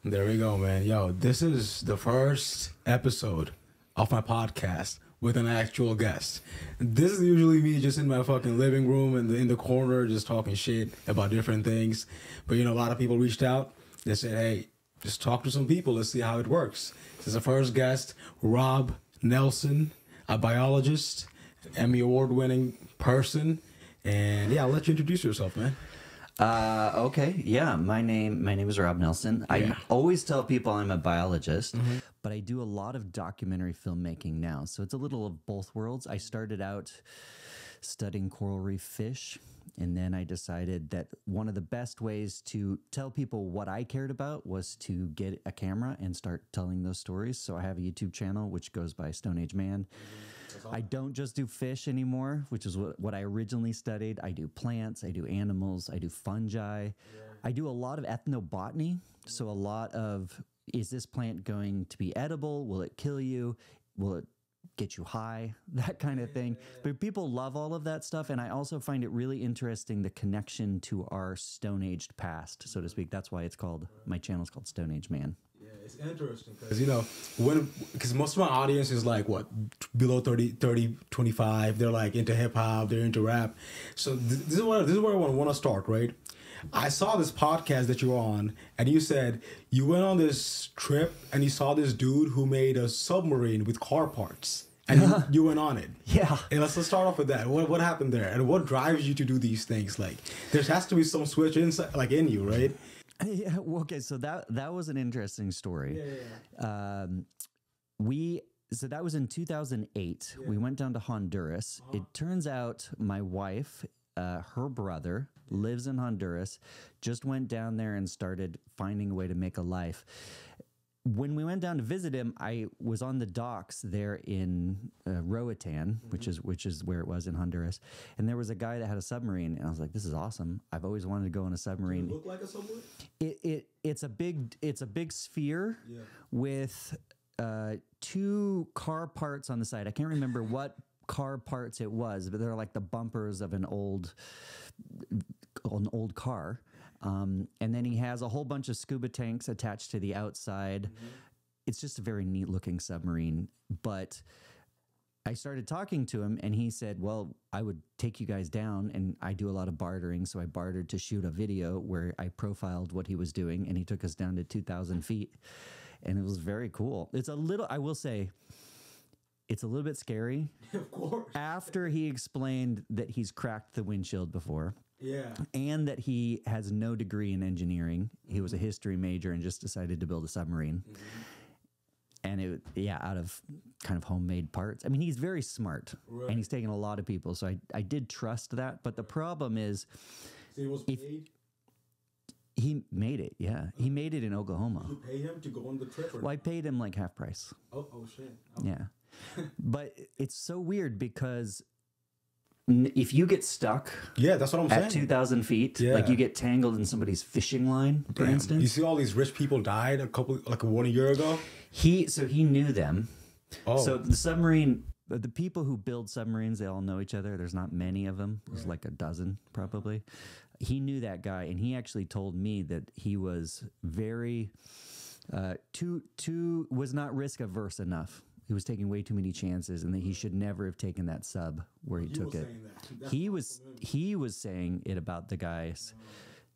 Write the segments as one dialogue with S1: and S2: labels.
S1: There we go, man. Yo, this is the first episode of my podcast with an actual guest. This is usually me just in my fucking living room and in the corner just talking shit about different things. But, a lot of people reached out. They said, hey, just talk to some people. Let's see how it works. This is the first guest, Rob Nelson, a biologist, Emmy Award winning person. And yeah, I'll let you introduce yourself, man.
S2: Okay. Yeah. My name is Rob Nelson. I always tell people I'm a biologist, but I do a lot of documentary filmmaking now. So it's a little of both worlds. I started out studying coral reef fish, and then I decided that one of the best ways to tell people what I cared about was to get a camera and start telling those stories. So I have a YouTube channel, which goes by Stone Age Man. I don't just do fish anymore, which is what I originally studied. I do plants, I do animals, I do fungi. I do a lot of ethnobotany. So a lot of, is this plant going to be edible? Will it kill you? Will it get you high? That kind of thing. But people love all of that stuff. And I also find it really interesting, the connection to our Stone Aged past, so to speak. That's why my channel is called Stone Age Man.
S1: It's interesting because, because most of my audience is like, what, below 30, 25. They're like into hip hop, they're into rap. So this is where I want to start, right? I saw this podcast that you're on, and you said you went on this trip and you saw this dude who made a submarine with car parts. And you went on it.
S2: Yeah.
S1: And let's start off with that. What happened there? And what drives you to do these things? Like, there has to be some switch inside, like in you, right?
S2: Yeah, well, okay, so that was an interesting story. So that was in 2008. Yeah. We went down to Honduras. It turns out my wife, her brother, lives in Honduras, just went down there and started finding a way to make a life. When we went down to visit him, I was on the docks there in Roatan, which is where it was in Honduras, and there was a guy that had a submarine, and I was like, "This is awesome! I've always wanted to go on a submarine."
S1: Does it look like a submarine?
S2: It's a big sphere with two car parts on the side. I can't remember what car parts it was, but they're like the bumpers of an old car. And then he has a whole bunch of scuba tanks attached to the outside. It's just a very neat looking submarine. But I started talking to him and he said, well, I would take you guys down, and I do a lot of bartering. So I bartered to shoot a video where I profiled what he was doing, and he took us down to 2,000 feet. And it was very cool. I will say, it's a little bit scary.
S1: Of course.
S2: After he explained that he's cracked the windshield before.
S1: Yeah.
S2: And that he has no degree in engineering. He was a history major and just decided to build a submarine. And out of kind of homemade parts. I mean, he's very smart, and he's taken a lot of people. So I did trust that. But the problem is,
S1: so he was paid?
S2: He made it, yeah. He made it in Oklahoma.
S1: Did you pay him to go on the trip?
S2: Well, I paid him like half price.
S1: Oh shit. Oh.
S2: Yeah. But it's so weird because if you get stuck
S1: that's what I'm saying.
S2: At 2,000 feet, like you get tangled in somebody's fishing line, for instance.
S1: You see all these rich people died a year ago?
S2: He knew them.
S1: Oh.
S2: So the submarine, the people who build submarines, they all know each other. There's not many of them. There's like a dozen probably. He knew that guy, and he actually told me that he was very, was not risk averse enough. He was taking way too many chances, and that he should never have taken that sub where he took it. He was saying it about the guys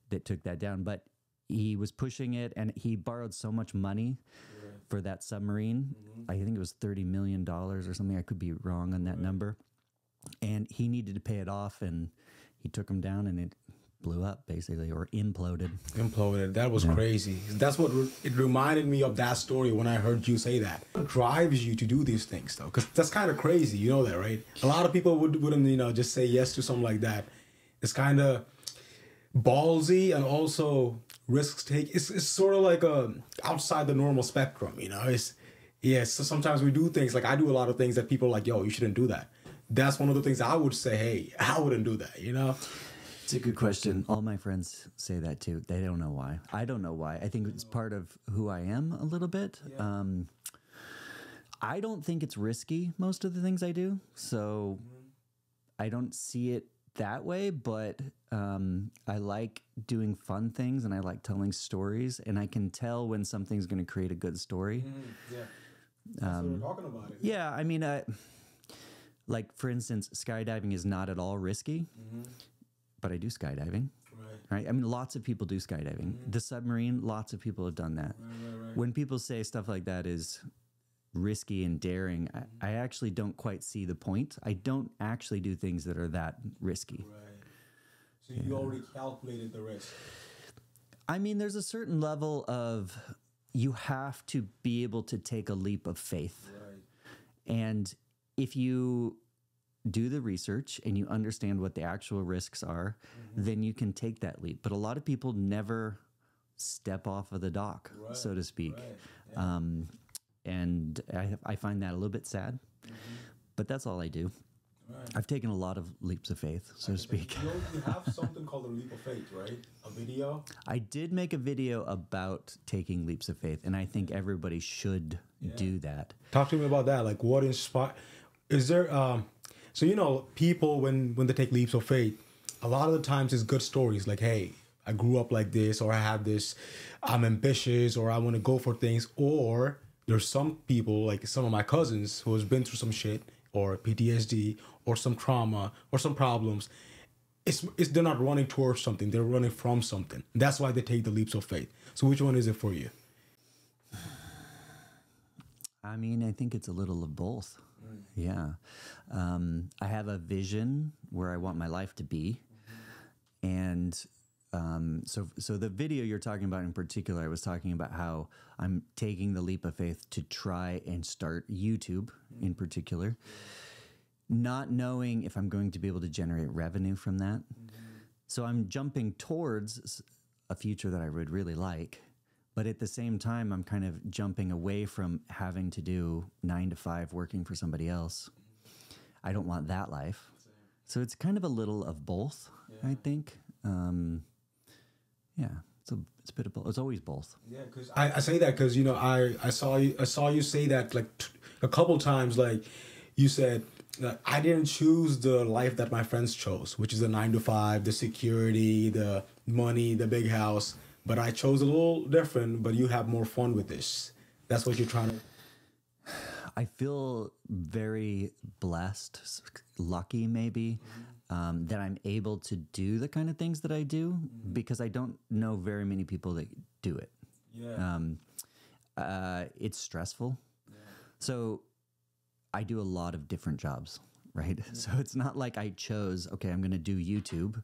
S2: that took that down, but he was pushing it, and he borrowed so much money for that submarine. I think it was $30 million or something. I could be wrong on that number. And he needed to pay it off, and he took him down, and it blew up basically, or imploded.
S1: That was crazy. That's what it reminded me of, that story when I heard you say that. What drives you to do these things though? Because that's kind of crazy, you know that, right? A lot of people wouldn't just say yes to something like that. It's kind of ballsy and also risks take. It's sort of like outside the normal spectrum, so sometimes we do things, like I do a lot of things that people are like, yo, you shouldn't do that. That's one of the things I would say, hey, I wouldn't do that,
S2: It's a good question. All my friends say that too. They don't know why. I don't know why. I think it's part of who I am a little bit. Yeah. I don't think it's risky, most of the things I do. So I don't see it that way, but I like doing fun things and I like telling stories, and I can tell when something's going to create a good story.
S1: Yeah. That's what we're talking about.
S2: Yeah, I mean, like for instance, skydiving is not at all risky, but I do skydiving. Right? I mean, lots of people do skydiving. The Submarine, lots of people have done that.
S1: Right.
S2: When people say stuff like that is risky and daring, I actually don't quite see the point. I don't actually do things that are that risky.
S1: Right. So you already calculated the risk.
S2: I mean, there's a certain level of, you have to be able to take a leap of faith.
S1: Right.
S2: And if you do the research and you understand what the actual risks are, then you can take that leap. But a lot of people never step off of the dock, so to speak.
S1: Right. Yeah.
S2: And I find that a little bit sad, but that's all I do.
S1: Right.
S2: I've taken a lot of leaps of faith, so to speak.
S1: You have something called a leap of faith, right? A video?
S2: I did make a video about taking leaps of faith, and I think everybody should do that.
S1: Talk to me about that. Like, what inspired? Is there? So people when they take leaps of faith, a lot of the times it's good stories. Like, hey, I grew up like this, or I have this. I'm ambitious, or I want to go for things. Or there's some people, like some of my cousins, who has been through some shit, or PTSD, or some trauma, or some problems. It's they're not running towards something; they're running from something. That's why they take the leaps of faith. So, which one is it for you?
S2: I mean, I think it's a little of both. Yeah. I have a vision where I want my life to be. And so the video you're talking about in particular, I was talking about how I'm taking the leap of faith to try and start YouTube in particular, not knowing if I'm going to be able to generate revenue from that. So I'm jumping towards a future that I would really like. But at the same time, I'm kind of jumping away from having to do 9 to 5 working for somebody else. I don't want that life. So it's kind of a little of both, I think. It's a bit of both. It's always both.
S1: Yeah, because I say that because I saw you say that like a couple times. Like you said, I didn't choose the life that my friends chose, which is the 9 to 5, the security, the money, the big house. But I chose a little different, but you have more fun with this. That's what you're trying to...
S2: I feel very blessed, lucky maybe, that I'm able to do the kind of things that I do, because I don't know very many people that do it. Yeah. It's stressful. Yeah. So I do a lot of different jobs, right? Mm-hmm. So it's not like I chose, okay, I'm going to do YouTube,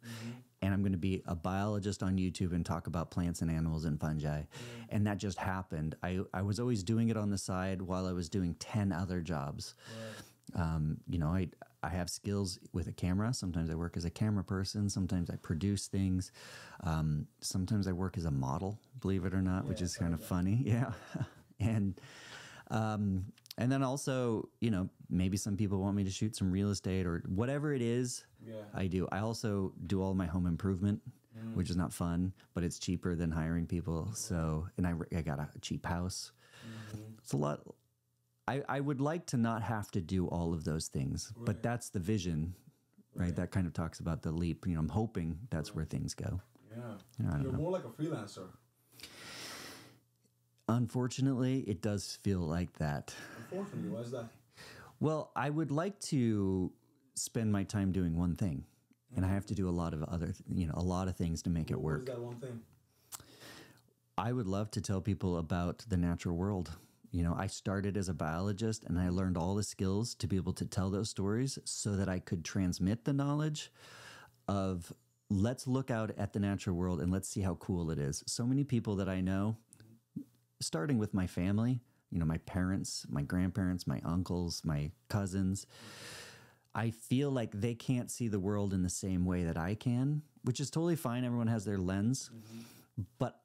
S2: and I'm going to be a biologist on YouTube and talk about plants and animals and fungi. And that just happened. I was always doing it on the side while I was doing 10 other jobs. Right. I have skills with a camera. Sometimes I work as a camera person. Sometimes I produce things. Sometimes I work as a model, believe it or not, which is kind of funny. Yeah. And then also, maybe some people want me to shoot some real estate or whatever it is. Yeah. I do. I also do all my home improvement, which is not fun, but it's cheaper than hiring people. So, and I got a cheap house. It's a lot. I would like to not have to do all of those things, but that's the vision, right? That kind of talks about the leap. I'm hoping that's where things go.
S1: Yeah. You're more like a freelancer.
S2: Unfortunately, it does feel like that.
S1: Unfortunately, why is that?
S2: Well, I would like to spend my time doing one thing, and I have to do a lot of other, a lot of things to make it work.
S1: What is that one thing?
S2: I would love to tell people about the natural world. I started as a biologist, and I learned all the skills to be able to tell those stories so that I could transmit the knowledge of, let's look out at the natural world and let's see how cool it is. So many people that I know, starting with my family, my parents, my grandparents, my uncles, my cousins, I feel like they can't see the world in the same way that I can, which is totally fine. Everyone has their lens. But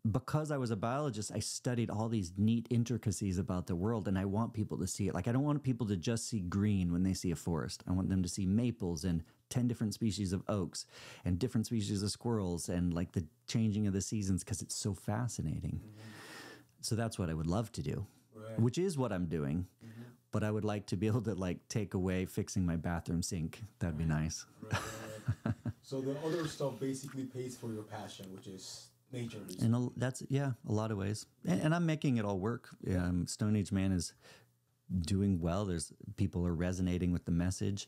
S2: because I was a biologist, I studied all these neat intricacies about the world, and I want people to see it. Like, I don't want people to just see green when they see a forest. I want them to see maples and 10 different species of oaks and different species of squirrels and like the changing of the seasons, because it's so fascinating. So that's what I would love to do, which is what I'm doing. But I would like to be able to take away fixing my bathroom sink. That'd be nice.
S1: So the other stuff basically pays for your passion, which is nature.
S2: And that's, yeah, a lot of ways. And I'm making it all work. Stone Age Man is doing well. There's people are resonating with the message,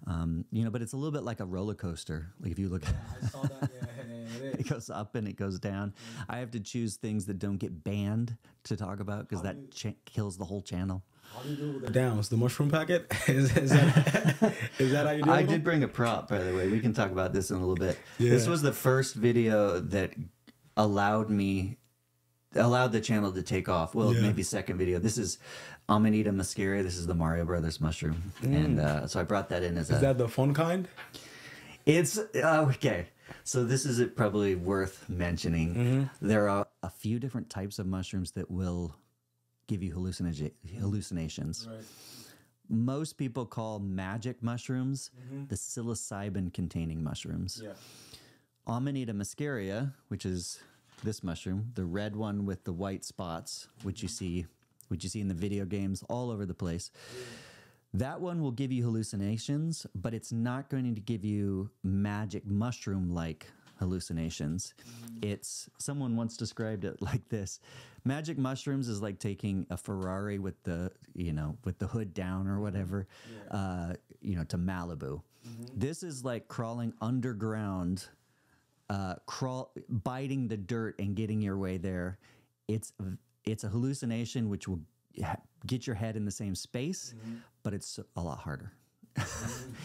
S2: you know, but it's a little bit like a roller coaster. Like if you look,
S1: I saw that.
S2: it goes up and it goes down. I have to choose things that don't get banned to talk about because that kills the whole channel.
S1: How do you do with the downs? The mushroom packet? is that how you do it?
S2: I did bring a prop, by the way. We can talk about this in a little bit.
S1: Yeah.
S2: This was the first video that allowed the channel to take off. Well, maybe second video. This is Amanita muscaria. This is the Mario Brothers mushroom. And so I brought that in as
S1: Is that the fun kind?
S2: It's, okay. So this is probably worth mentioning. There are a few different types of mushrooms that will give you hallucinations.
S1: Right.
S2: Most people call magic mushrooms the psilocybin containing mushrooms.
S1: Yeah.
S2: Amanita muscaria, which is this mushroom, the red one with the white spots, which you see in the video games all over the place. That one will give you hallucinations, but it's not going to give you magic mushroom-like hallucinations. It's, someone once described it like this: magic mushrooms is like taking a Ferrari with the, you know, with the hood down or whatever, you know, to Malibu. This is like crawling underground, biting the dirt and getting your way there. It's a hallucination which will get your head in the same space, but it's a lot harder.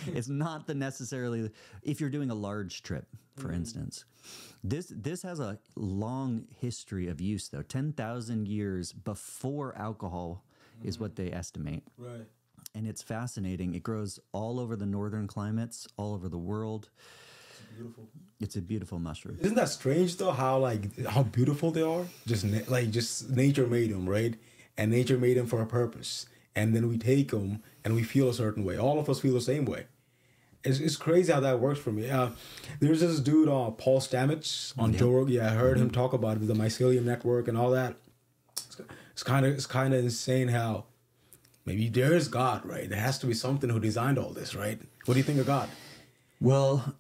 S2: It's not the necessarily, if you're doing a large trip, for instance. This has a long history of use, though. 10,000 years before alcohol is what they estimate.
S1: Right.
S2: And it's fascinating. It grows all over the northern climates, all over the world.
S1: Beautiful.
S2: It's a beautiful mushroom.
S1: Isn't that strange though? How beautiful they are. Just nature made them, right? And nature made them for a purpose. And then we take them and we feel a certain way. All of us feel the same way. It's crazy how that works for me. There's this dude, Paul Stamets on Joe Rogan. Yeah, I heard him talk about it, the mycelium network and all that. It's kind of insane how maybe there is God, right? There has to be something who designed all this, right? What do you think of God?
S2: Well,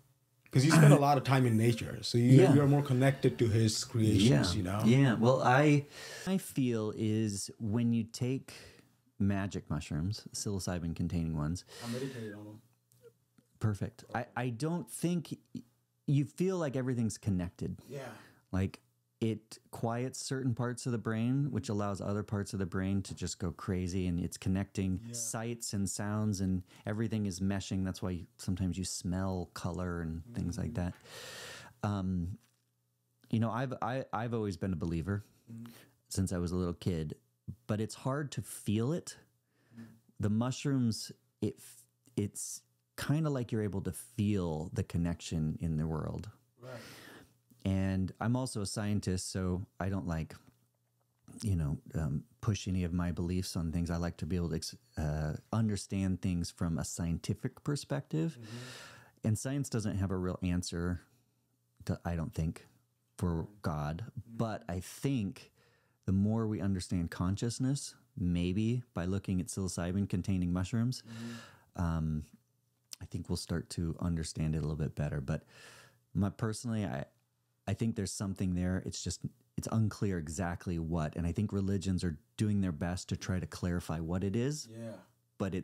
S1: because you spend a lot of time in nature, so you're more connected to his creations, you know?
S2: Yeah, well, I feel is when you take magic mushrooms, psilocybin-containing ones.
S1: I meditated on them.
S2: Perfect. I don't think you feel like everything's connected.
S1: Yeah.
S2: Like it quiets certain parts of the brain, which allows other parts of the brain to just go crazy, and it's connecting sights and sounds, and everything is meshing. That's why sometimes you smell color and things like that. You know, I've always been a believer since I was a little kid, but it's hard to feel it. The mushrooms, it's kind of like you're able to feel the connection in the world.
S1: Right.
S2: And I'm also a scientist, so I don't like, you know, push any of my beliefs on things. I like to be able to understand things from a scientific perspective. And science doesn't have a real answer, I don't think, for God. But I think the more we understand consciousness, maybe by looking at psilocybin-containing mushrooms, I think we'll start to understand it a little bit better. But personally, I think there's something there. It's unclear exactly what. And I think religions are doing their best to try to clarify what it is. Yeah. But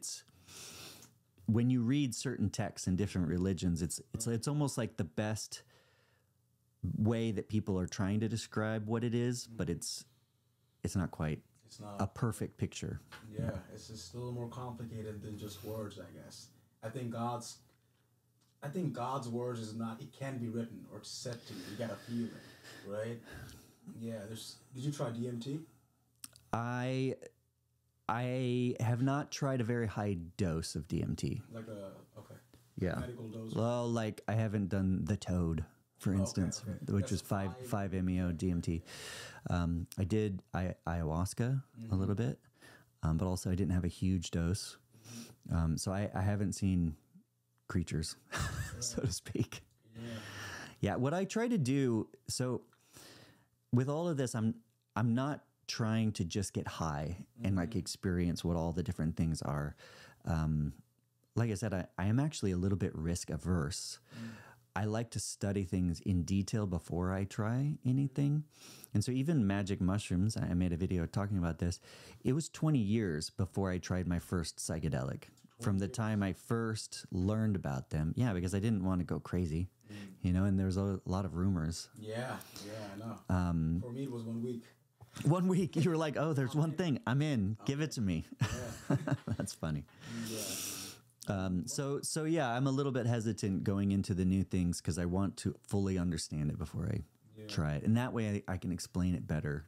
S2: when you read certain texts in different religions, it's almost like the best way that people are trying to describe what it is, but it's not quite a perfect picture.
S1: Yeah, it's just still more complicated than just words, I guess. I think God's words is not, it can be written or said to you. You gotta feel it, right? Yeah. Did you try DMT?
S2: I have not tried a very high dose of DMT. Medical dose. Well, like I haven't done the toad, for instance, which is 5 MEO DMT. I did ayahuasca a little bit, but also I didn't have a huge dose. So I haven't seen creatures, so to speak. Yeah, what I try to do, so with all of this, I'm not trying to just get high and like experience what all the different things are. like I said, I am actually a little bit risk averse. I like to study things in detail before I try anything. And so even magic mushrooms, I made a video talking about this. It was 20 years before I tried my first psychedelic. From the time I first learned about them. Yeah, because I didn't want to go crazy, you know, and there's a lot of rumors.
S1: Yeah, I know. For me, it was 1 week.
S2: 1 week, you were like, oh, there's one thing. I'm in. Give it to me.
S1: Yeah.
S2: That's funny.
S1: Yeah.
S2: So yeah, I'm a little bit hesitant going into the new things because I want to fully understand it before I try it. And that way I can explain it better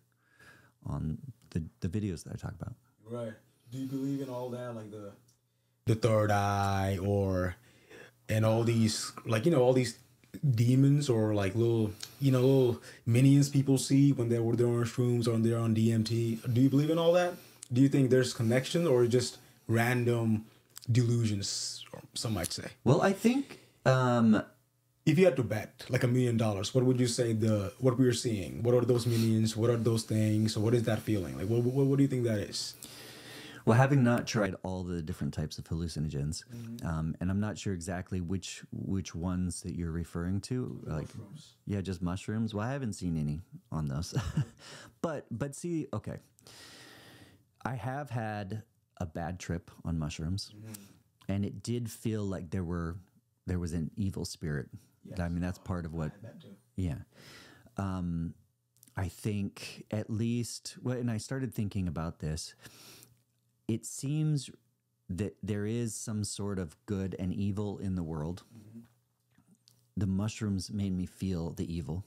S2: on the videos that I talk about.
S1: Right. Do you believe in all that, like the third eye and all these, like, you know, all these demons or like little, you know, little minions people see when they're on shrooms or when they're on DMT? Do you believe in all that? Do you think there's connection or just random delusions, or some might say?
S2: Well, I think
S1: if you had to bet like $1 million, what would you say what we're seeing? What are those minions? What are those things? Or what is that feeling? Like, what do you think that is?
S2: Well, having not tried all the different types of hallucinogens, and I'm not sure exactly which ones that you're referring to. Like,
S1: mushrooms.
S2: Yeah, just mushrooms. Well, I haven't seen any on those, but see, okay, I have had a bad trip on mushrooms, and it did feel like there was an evil spirit. Yes. I mean, that's part of what. Yeah. I think at least, well, and I started thinking about this. It seems that there is some sort of good and evil in the world. The mushrooms made me feel the evil.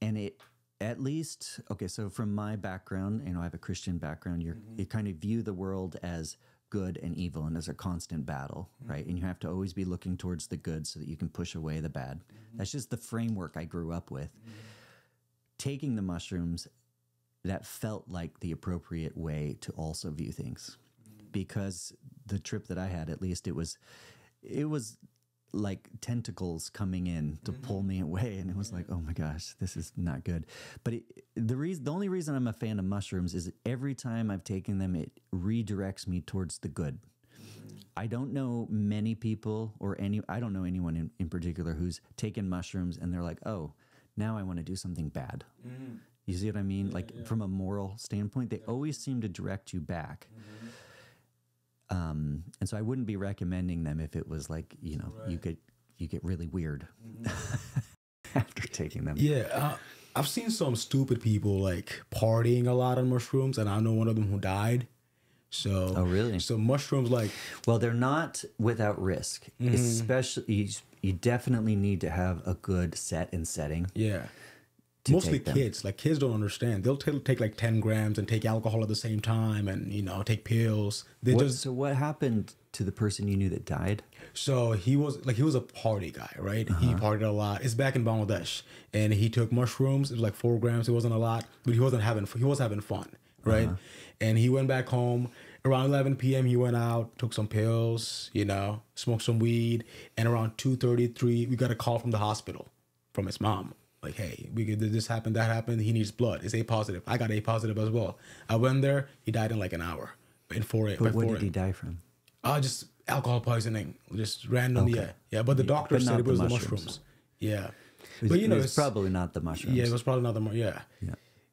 S2: And it, at least, okay, so from my background, you know, I have a Christian background, you kind of view the world as good and evil and as a constant battle, right? And you have to always be looking towards the good so that you can push away the bad. That's just the framework I grew up with. Taking the mushrooms, that felt like the appropriate way to also view things, because the trip that I had, at least it was like tentacles coming in to pull me away. And it was like, oh my gosh, this is not good. But the only reason I'm a fan of mushrooms is every time I've taken them, it redirects me towards the good. I don't know many people I don't know anyone in particular who's taken mushrooms and they're like, oh, now I want to do something bad. You see what I mean? From a moral standpoint, they always seem to direct you back. And so I wouldn't be recommending them if it was like, you know, you get really weird after taking them.
S1: Yeah, I've seen some stupid people like partying a lot on mushrooms, and I know one of them who died. So,
S2: oh really?
S1: So mushrooms, like,
S2: well, they're not without risk. Especially, you definitely need to have a good set and setting.
S1: Yeah. Mostly kids. Like, kids don't understand. They'll take like 10 grams and take alcohol at the same time, and, you know, take pills.
S2: So what happened to the person you knew that died?
S1: So he was a party guy, right? He partied a lot. It's back in Bangladesh, and he took mushrooms. It was like 4 grams. It wasn't a lot, but he was having fun, right? And he went back home around 11 p.m. He went out, took some pills, you know, smoked some weed, and around 2:33, we got a call from the hospital from his mom. Like, hey, this happened, that happened. He needs blood. It's A positive. I got A positive as well. I went there. He died in like an hour.
S2: But what did he die from?
S1: Just alcohol poisoning. Just random. Okay. Yeah. But the doctor said it was the mushrooms. Yeah. But you know, it's
S2: probably not the mushrooms.
S1: Yeah, it was probably not the yeah.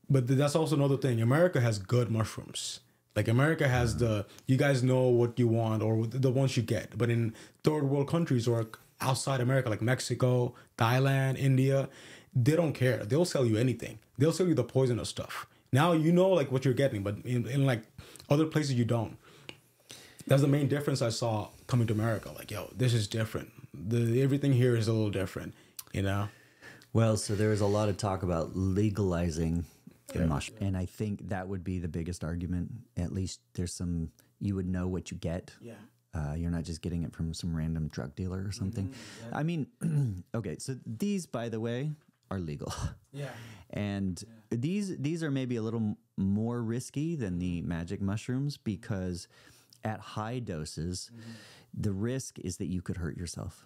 S1: But that's also another thing. America has good mushrooms. Like, America has you guys know what you want or the ones you get. But in third world countries or outside America, like Mexico, Thailand, India, they don't care. They'll sell you anything. They'll sell you the poisonous stuff. Now you know like what you're getting, but in like other places you don't. That's the main difference I saw coming to America. Like, yo, this is different. Everything here is a little different, you know?
S2: Well, so there was a lot of talk about legalizing mushroom, and I think that would be the biggest argument. At least you would know what you get. Yeah. You're not just getting it from some random drug dealer or something. I mean, okay, so these, by the way, are legal. Yeah. And these are maybe a little more risky than the magic mushrooms, because at high doses, the risk is that you could hurt yourself,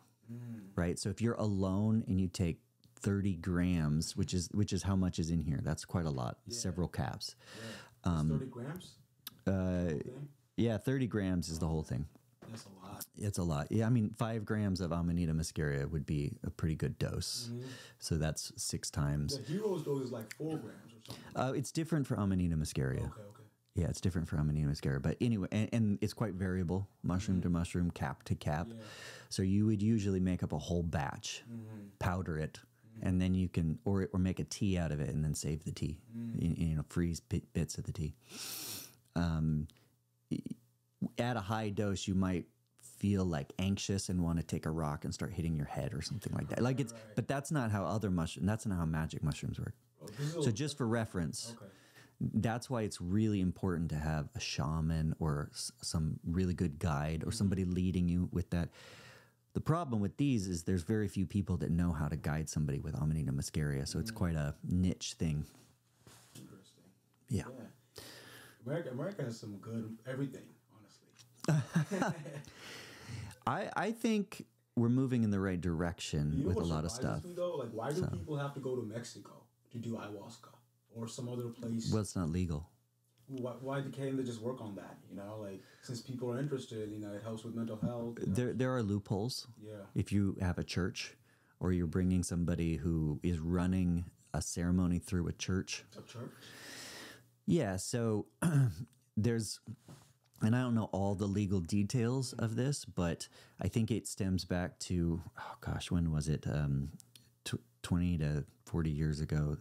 S2: right? So if you're alone and you take 30 grams, which is how much is in here, that's quite a lot, several caps.
S1: 30 grams?
S2: Yeah, 30 grams is the whole thing.
S1: That's a lot.
S2: It's a lot. Yeah, I mean, 5 grams of Amanita muscaria would be a pretty good dose. So that's 6 times.
S1: The hero's dose is like 4 grams or something.
S2: It's different for Amanita muscaria.
S1: Okay.
S2: Yeah, it's different for Amanita muscaria. But anyway, and it's quite variable, mushroom to mushroom, cap to cap. Yeah. So you would usually make up a whole batch, powder it, and then you can, or make a tea out of it and then save the tea. You know, freeze bits of the tea. At a high dose, you might feel like anxious and want to take a rock and start hitting your head or something like that. Like it's, but that's not how that's not how magic mushrooms work. So just for reference, that's why it's really important to have a shaman or some really good guide or somebody leading you with that. The problem with these is there's very few people that know how to guide somebody with Amanita muscaria, so it's quite a niche thing.
S1: Interesting.
S2: Yeah.
S1: America has some good everything, honestly.
S2: I think we're moving in the right direction with a lot of stuff.
S1: Me, though? Like, why do people have to go to Mexico to do ayahuasca or some other place?
S2: Well, it's not legal.
S1: Why can't they just work on that? You know, like, since people are interested, you know, it helps with mental health.
S2: There are loopholes.
S1: Yeah.
S2: If you have a church or you're bringing somebody who is running a ceremony through a church.
S1: A church?
S2: Yeah. So there's, and I don't know all the legal details of this, but I think it stems back to, oh gosh, when was it? 20 to 40 years ago.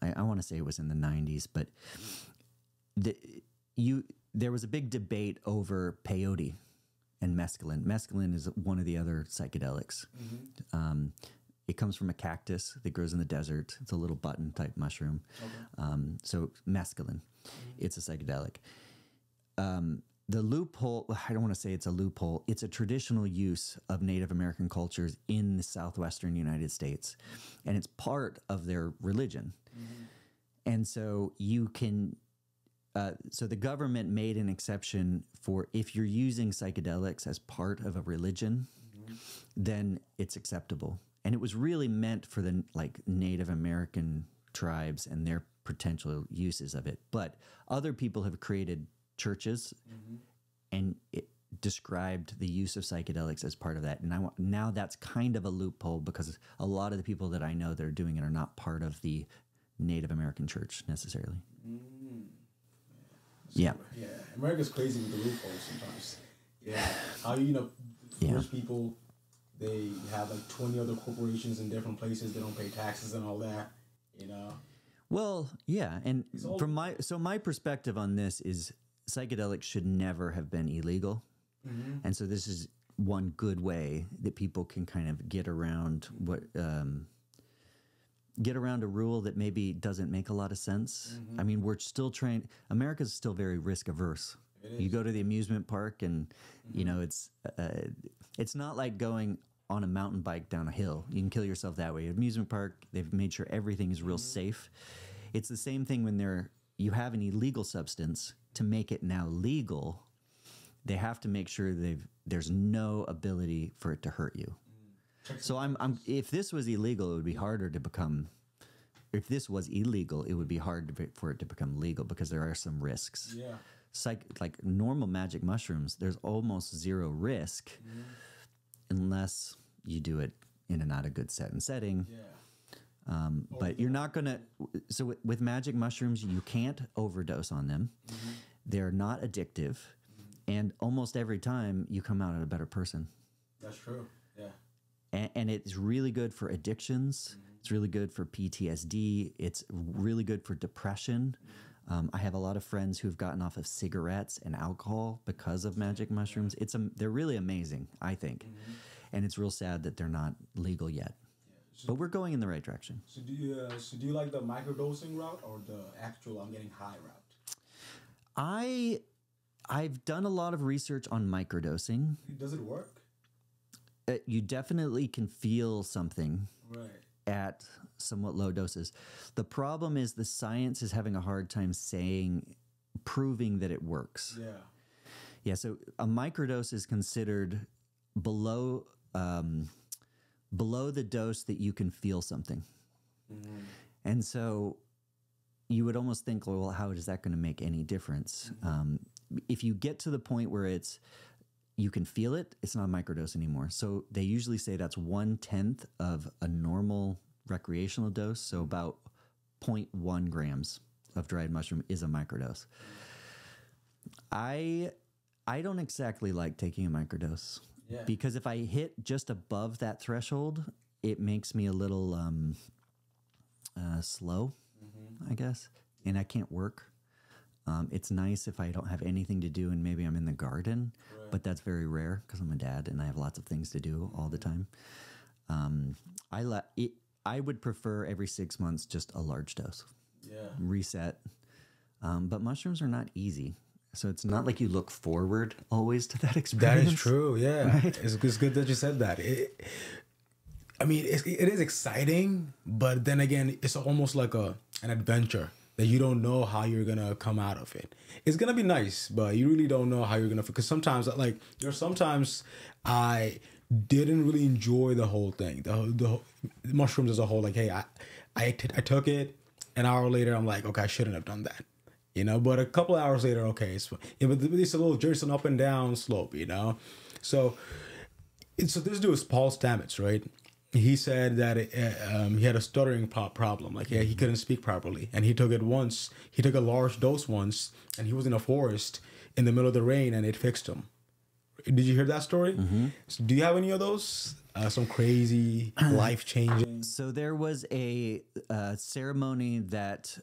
S2: I want to say it was in the 90s, but there was a big debate over peyote and mescaline. Mescaline is one of the other psychedelics. It comes from a cactus that grows in the desert. It's a little button type mushroom. Okay. So mescaline, it's a psychedelic. The loophole, I don't want to say it's a loophole, it's a traditional use of Native American cultures in the southwestern United States. And it's part of their religion. And so you can, so the government made an exception for if you're using psychedelics as part of a religion, then it's acceptable. And it was really meant for the Native American tribes and their potential uses of it. But other people have created churches and it described the use of psychedelics as part of that. And now that's kind of a loophole because a lot of the people that I know that are doing it are not part of the Native American church necessarily. Yeah.
S1: America's crazy with the loopholes sometimes. Yeah. How rich people, they have like 20 other corporations in different places. They don't pay taxes and all that, you know?
S2: Well, yeah. And from my perspective on this is psychedelics should never have been illegal. And so this is one good way that people can kind of get around get around a rule that maybe doesn't make a lot of sense. I mean, we're still America's still very risk averse. You go to the amusement park and, you know, it's not like going on a mountain bike down a hill. You can kill yourself that way. Amusement park, they've made sure everything is real safe. It's the same thing when you have an illegal substance. To make it now legal, they have to make sure there's no ability for it to hurt you. So if this was illegal, it would be harder to become. If this was illegal, it would be hard for it to become legal because there are some risks. Yeah. Like normal magic mushrooms, there's almost zero risk unless you do it in a not a good setting. Yeah. But you're not going to... So with magic mushrooms, you can't overdose on them. They're not addictive. And almost every time, you come out a better person.
S1: That's true, yeah.
S2: And it's really good for addictions. It's really good for PTSD. It's really good for depression. I have a lot of friends who've gotten off of cigarettes and alcohol because of magic mushrooms. They're really amazing, I think. And it's real sad that they're not legal yet. But we're going in the right direction.
S1: So do you like the microdosing route or the actual I'm getting high route?
S2: I've done a lot of research on microdosing.
S1: Does it work?
S2: You definitely can feel something at somewhat low doses. The problem is the science is having a hard time proving that it works. Yeah. Yeah, so a microdose is considered below the dose that you can feel something. And so you would almost think, well, how is that going to make any difference? If you get to the point where it's you can feel it. It's not a microdose anymore. So they usually say that's 1/10 of a normal recreational dose. So about 0.1 grams of dried mushroom is a microdose. I don't exactly like taking a microdose because if I hit just above that threshold, it makes me a little slow, I guess, and I can't work. It's nice if I don't have anything to do and maybe I'm in the garden, but that's very rare because I'm a dad and I have lots of things to do all the time. I would prefer every 6 months just a large dose. Reset. But mushrooms are not easy. So it's not like you look forward always to that experience.
S1: That is true, yeah.
S2: Right?
S1: It's good that you said that. I mean, it is exciting, but then again, it's almost like an adventure that you don't know how you're going to come out of it. It's going to be nice, but you really don't know how you're going to, because sometimes, like, there's sometimes I didn't really enjoy the whole thing, the mushrooms as a whole. Like, hey, I took it, an hour later, I'm like, okay, I shouldn't have done that, you know, but a couple of hours later, okay, it's, yeah, but it's a little just an up and down slope, you know? So this dude is Paul Stamets, right? He said that he had a stuttering problem. Like, he couldn't speak properly. And he took it once. He took a large dose once, and he was in a forest in the middle of the rain, and it fixed him. Did you hear that story? So do you have any of those? Some crazy, life-changing?
S2: So there was a ceremony that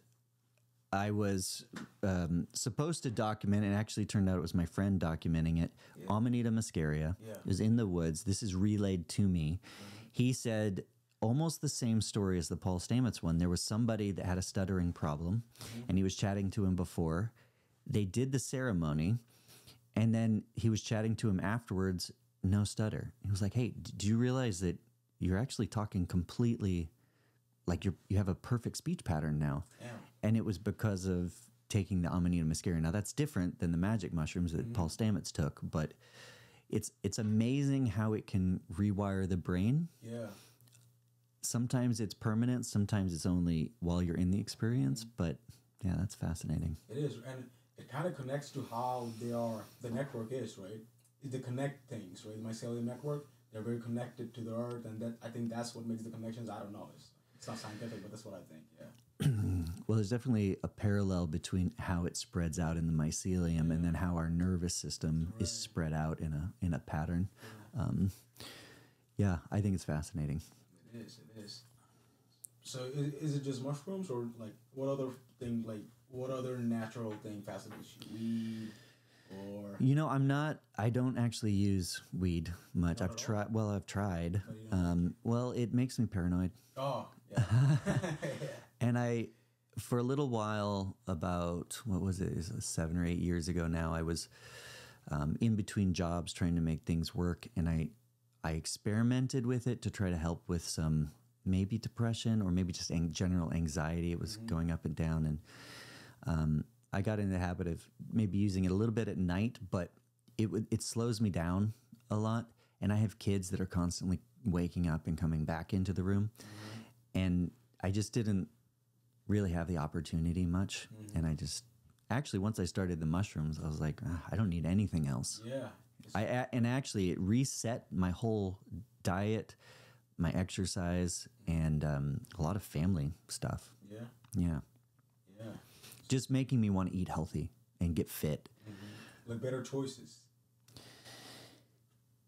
S2: I was supposed to document, and actually turned out it was my friend documenting it. Amanita muscaria is in the woods. This is relayed to me. He said almost the same story as the Paul Stamets one. There was somebody that had a stuttering problem, and he was chatting to him before. They did the ceremony, and then he was chatting to him afterwards, no stutter. He was like, hey, do you realize that you're actually talking completely, like you have a perfect speech pattern now? And it was because of taking the Amanita muscaria. Now, that's different than the magic mushrooms that Paul Stamets took, but it's amazing how it can rewire the brain. Sometimes it's permanent, sometimes it's only while you're in the experience, but yeah, that's fascinating.
S1: It is, and it kind of connects to how the network is, right? They connect things, right? The mycelium network, they're very connected to the earth, and that, I think that's what makes the connections. I don't know. It's not scientific, but that's what I think,
S2: Well, there's definitely a parallel between how it spreads out in the mycelium and then how our nervous system is spread out in a pattern. Yeah, I think it's fascinating.
S1: It is. So is it just mushrooms, or like what other natural thing fascinates you? Weed, or? You know,
S2: I don't actually use weed much. I've tried. Well, it makes me paranoid.
S1: Oh, yeah.
S2: And for a little while, about, what was it, 7 or 8 years ago now, I was in between jobs trying to make things work, and I experimented with it to try to help with some maybe depression or maybe just general anxiety. It was going up and down, and I got in the habit of maybe using it a little bit at night, but it slows me down a lot, and I have kids that are constantly waking up and coming back into the room, and I just didn't really have the opportunity much. And I just, actually, once I started the mushrooms, I was like, I don't need anything else. And actually, it reset my whole diet, my exercise, and a lot of family stuff. Yeah. Just making me want to eat healthy and get fit.
S1: Like better choices.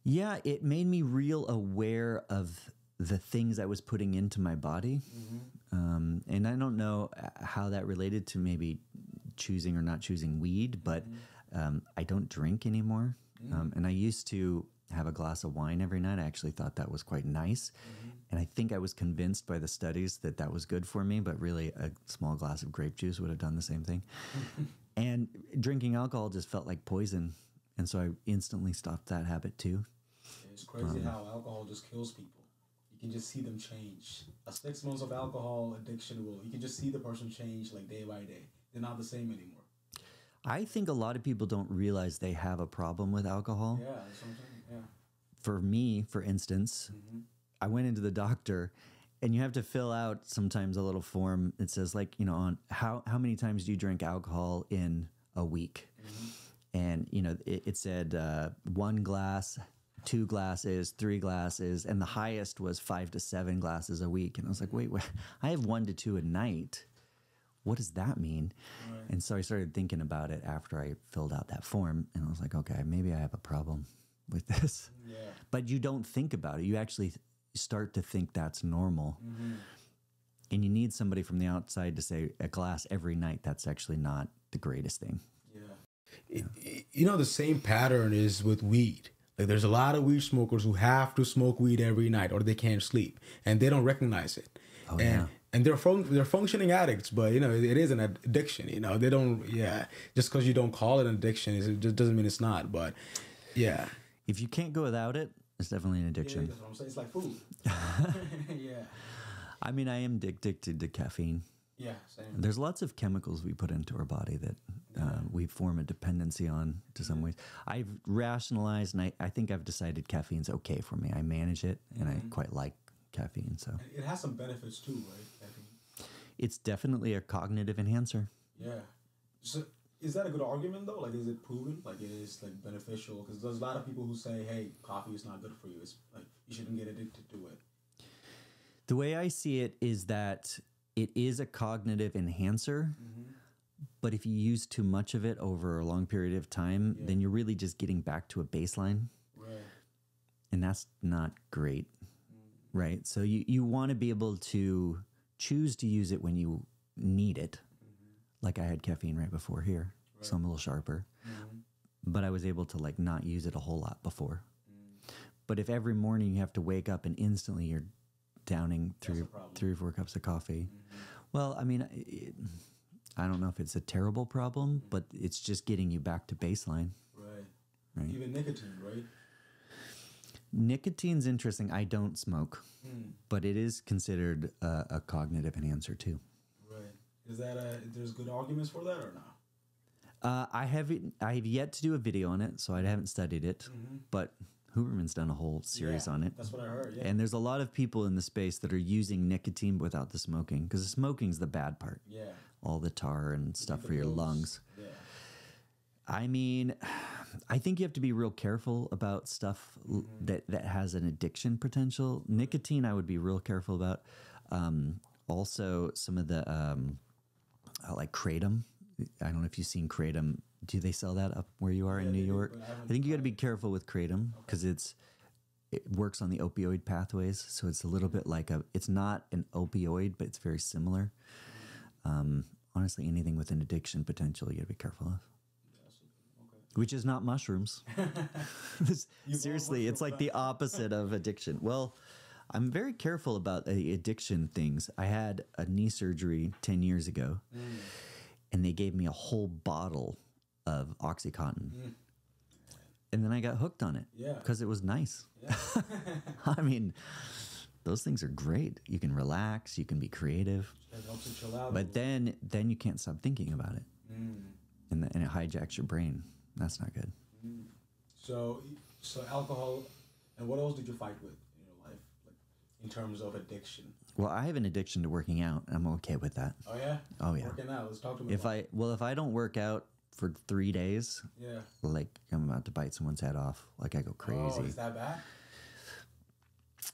S2: Yeah, it made me real aware of the things I was putting into my body. And I don't know how that related to maybe choosing or not choosing weed, but I don't drink anymore. And I used to have a glass of wine every night. I actually thought that was quite nice. And I think I was convinced by the studies that that was good for me, but really a small glass of grape juice would have done the same thing. And drinking alcohol just felt like poison. And so I instantly stopped that habit too.
S1: It's crazy how alcohol just kills people. You can just see them change. A 6 months of alcohol addiction you can just see the person change like day by day. They're not the same anymore.
S2: I think a lot of people don't realize they have a problem with alcohol.
S1: Yeah, that's what I'm saying. Yeah.
S2: For me, for instance, I went into the doctor, and you have to fill out sometimes a little form. It says, like, you know, on how many times do you drink alcohol in a week? and you know, it said 1 glass, 2 glasses, 3 glasses, and the highest was 5 to 7 glasses a week. And I was like, wait, I have 1 to 2 a night. What does that mean? Right. And so I started thinking about it after I filled out that form, and I was like, okay, maybe I have a problem with this. Yeah. But you don't think about it. You actually start to think that's normal. Mm-hmm. And you need somebody from the outside to say a glass every night. That's actually not the greatest thing.
S1: Yeah. You know, the same pattern is with weed. Like, there's a lot of weed smokers who have to smoke weed every night or they can't sleep, and they don't recognize it. Oh, yeah. And they're functioning addicts, but, you know, it is an addiction. You know, they don't, just because you don't call it an addiction, it just doesn't mean it's not. But, yeah.
S2: If you can't go without it, it's definitely an addiction.
S1: Yeah, that's what I'm saying. It's like food. Yeah.
S2: I mean, I am addicted to caffeine.
S1: Yeah, same.
S2: There's lots of chemicals we put into our body that we form a dependency on to some ways. I've rationalized, and I think I've decided caffeine's okay for me. I manage it, and I quite like caffeine. So
S1: it has some benefits too, right? Caffeine.
S2: It's definitely a cognitive enhancer.
S1: Yeah. So is that a good argument though? Like, is it proven? Like, it is like beneficial? Because there's a lot of people who say, "Hey, coffee is not good for you. It's like you shouldn't get addicted to it."
S2: The way I see it is that it is a cognitive enhancer, but if you use too much of it over a long period of time, then you're really just getting back to a baseline. Right. And that's not great, right? So you want to be able to choose to use it when you need it. Like I had caffeine right before here, so I'm a little sharper. But I was able to like not use it a whole lot before. But if every morning you have to wake up and instantly you're downing 3 or 4 cups of coffee. Well, I mean, I don't know if it's a terrible problem, but it's just getting you back to baseline.
S1: Right. Even nicotine, right?
S2: Nicotine's interesting. I don't smoke, but it is considered a cognitive enhancer too. Right.
S1: Is that there's good arguments for that or not?
S2: I have yet to do a video on it, so I haven't studied it, but Huberman's done a whole series on it.
S1: That's what I heard, yeah.
S2: And there's a lot of people in the space that are using nicotine without the smoking, because the smoking's the bad part. Yeah. All the tar and stuff for your lungs. Yeah. I mean, I think you have to be real careful about stuff that has an addiction potential. Nicotine, I would be real careful about. Also, some of the, like Kratom. I don't know if you've seen Kratom. Do they sell that up where you are in New York? I think you got to be careful with Kratom because it works on the opioid pathways. So it's a little bit like it's not an opioid, but it's very similar. Honestly, anything with an addiction potential, you got to be careful of. Which is not mushrooms. Seriously, it's like the opposite of addiction. Well, I'm very careful about the addiction things. I had a knee surgery 10 years ago, and they gave me a whole bottle of Oxycontin. And then I got hooked on it because it was nice. Yeah. I mean, those things are great. You can relax, you can be creative. It helps you chill out. But then you can't stop thinking about it. And it hijacks your brain. That's not good.
S1: So alcohol, and what else did you fight with in your life, like in terms of addiction?
S2: Well, I have an addiction to working out. I'm okay with that.
S1: Oh yeah?
S2: Oh yeah.
S1: Working out. Let's talk to me
S2: if I don't work out for 3 days, like I'm about to bite someone's head off. Like I go crazy.
S1: Oh, is that bad?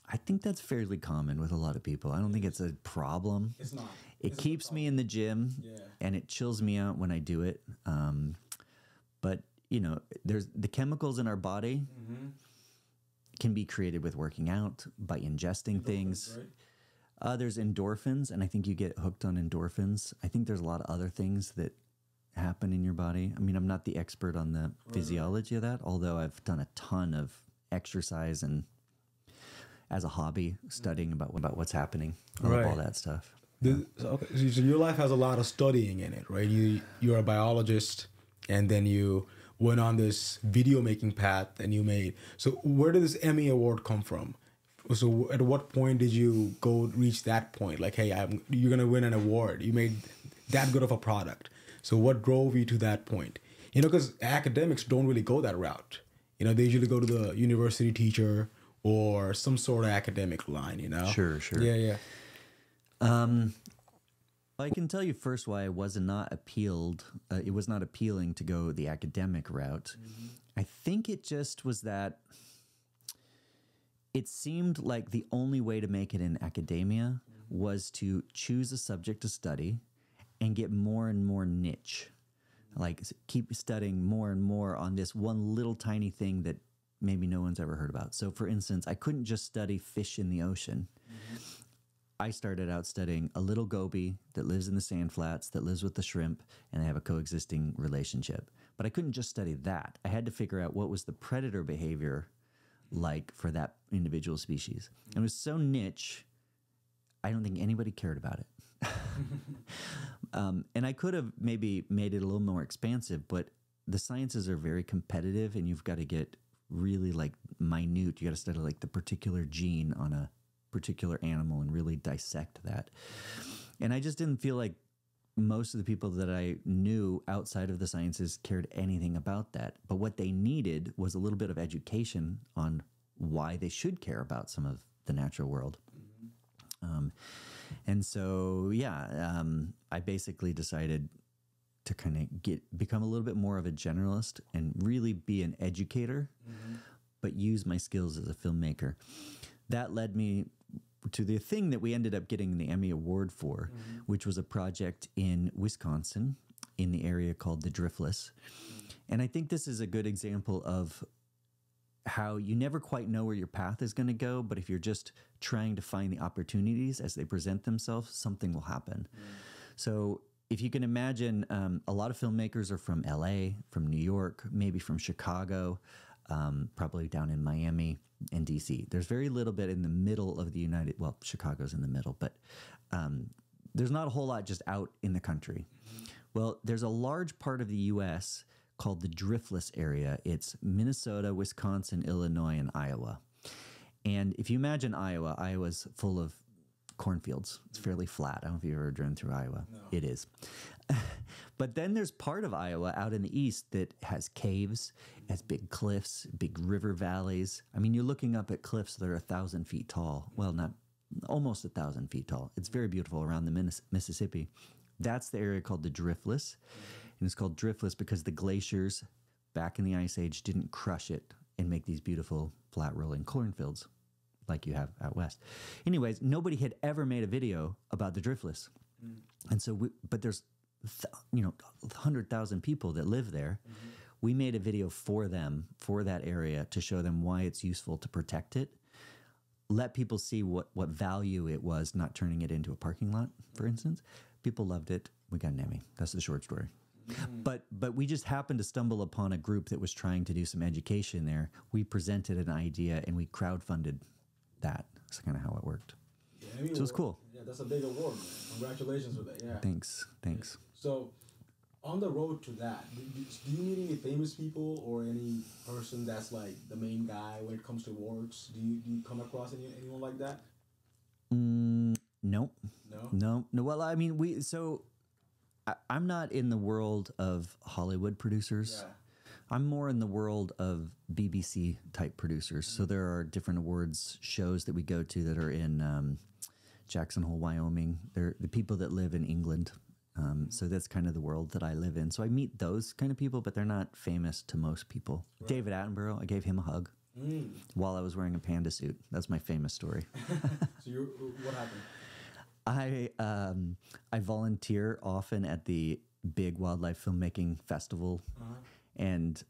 S2: I think that's fairly common with a lot of people. I don't think it's a problem.
S1: It's not.
S2: It keeps me in the gym, and it chills me out when I do it. But you know, there's the chemicals in our body can be created with working out by ingesting things. Right? There's endorphins, and I think you get hooked on endorphins. I think there's a lot of other things that happen in your body. I mean, I'm not the expert on the physiology of that, although I've done a ton of exercise and as a hobby studying about what's happening. I love all that stuff.
S1: So your life has a lot of studying in it, right? You're a biologist, and then you went on this video making path and you made. So where did this Emmy Award come from? So at what point did you reach that point? Like, hey, you're going to win an award. You made that good of a product. So what drove you to that point? You know, because academics don't really go that route. You know, they usually go to the university teacher or some sort of academic line, you know?
S2: Sure.
S1: Yeah.
S2: I can tell you first why I was not appealed. It was not appealing to go the academic route. I think it just was that it seemed like the only way to make it in academia was to choose a subject to study and get more and more niche. Like keep studying more and more on this one little tiny thing that maybe no one's ever heard about. So for instance, I couldn't just study fish in the ocean. I started out studying a little goby that lives in the sand flats, that lives with the shrimp, and they have a coexisting relationship. But I couldn't just study that. I had to figure out what was the predator behavior like for that individual species. And it was so niche, I don't think anybody cared about it. And I could have maybe made it a little more expansive, but the sciences are very competitive, and you've got to get really like minute. You got to study like the particular gene on a particular animal and really dissect that. And I just didn't feel like most of the people that I knew outside of the sciences cared anything about that. But what they needed was a little bit of education on why they should care about some of the natural world. And so, yeah, I basically decided to kind of become a little bit more of a generalist and really be an educator, but use my skills as a filmmaker. That led me to the thing that we ended up getting the Emmy Award for, which was a project in Wisconsin in the area called the Driftless. And I think this is a good example of how you never quite know where your path is going to go, but if you're just trying to find the opportunities as they present themselves, something will happen. So if you can imagine, a lot of filmmakers are from LA, from New York, maybe from Chicago, probably down in Miami and DC. There's very little bit in the middle of the Chicago's in the middle, but there's not a whole lot just out in the country. Well, there's a large part of the U.S. called the Driftless area. It's Minnesota, Wisconsin, Illinois, and Iowa. And if you imagine Iowa, Iowa's full of cornfields. It's fairly flat. I don't know if you've ever driven through Iowa. No. It is. But then there's part of Iowa out in the east that has caves, has big cliffs, big river valleys. I mean, you're looking up at cliffs that are 1,000 feet tall. Well, not almost 1,000 feet tall. It's very beautiful around the Mississippi. That's the area called the Driftless. And it's called Driftless because the glaciers back in the Ice Age didn't crush it and make these beautiful flat rolling cornfields like you have out west. Anyways, nobody had ever made a video about the Driftless. And so, but there's 100,000 people that live there. We made a video for them, for that area, to show them why it's useful to protect it. Let people see what value it was, not turning it into a parking lot, for instance. People loved it. We got an Emmy. That's the short story. But we just happened to stumble upon a group that was trying to do some education there. We presented an idea and we crowdfunded that. That's kind of how it worked. So it was cool.
S1: Yeah, that's a big award, man. Congratulations with that. Yeah.
S2: Thanks.
S1: So, on the road to that, do you meet any famous people or any person that's like the main guy when it comes to awards? Do you come across anyone like that?
S2: Nope. No. Well, I mean, I'm not in the world of Hollywood producers. Yeah. I'm more in the world of BBC type producers. So there are different awards shows that we go to that are in Jackson Hole, Wyoming. They're the people that live in England. So that's kind of the world that I live in. So I meet those kind of people, but they're not famous to most people. Right. David Attenborough, I gave him a hug while I was wearing a panda suit. That's my famous story.
S1: So what happened?
S2: I volunteer often at the big wildlife filmmaking festival, and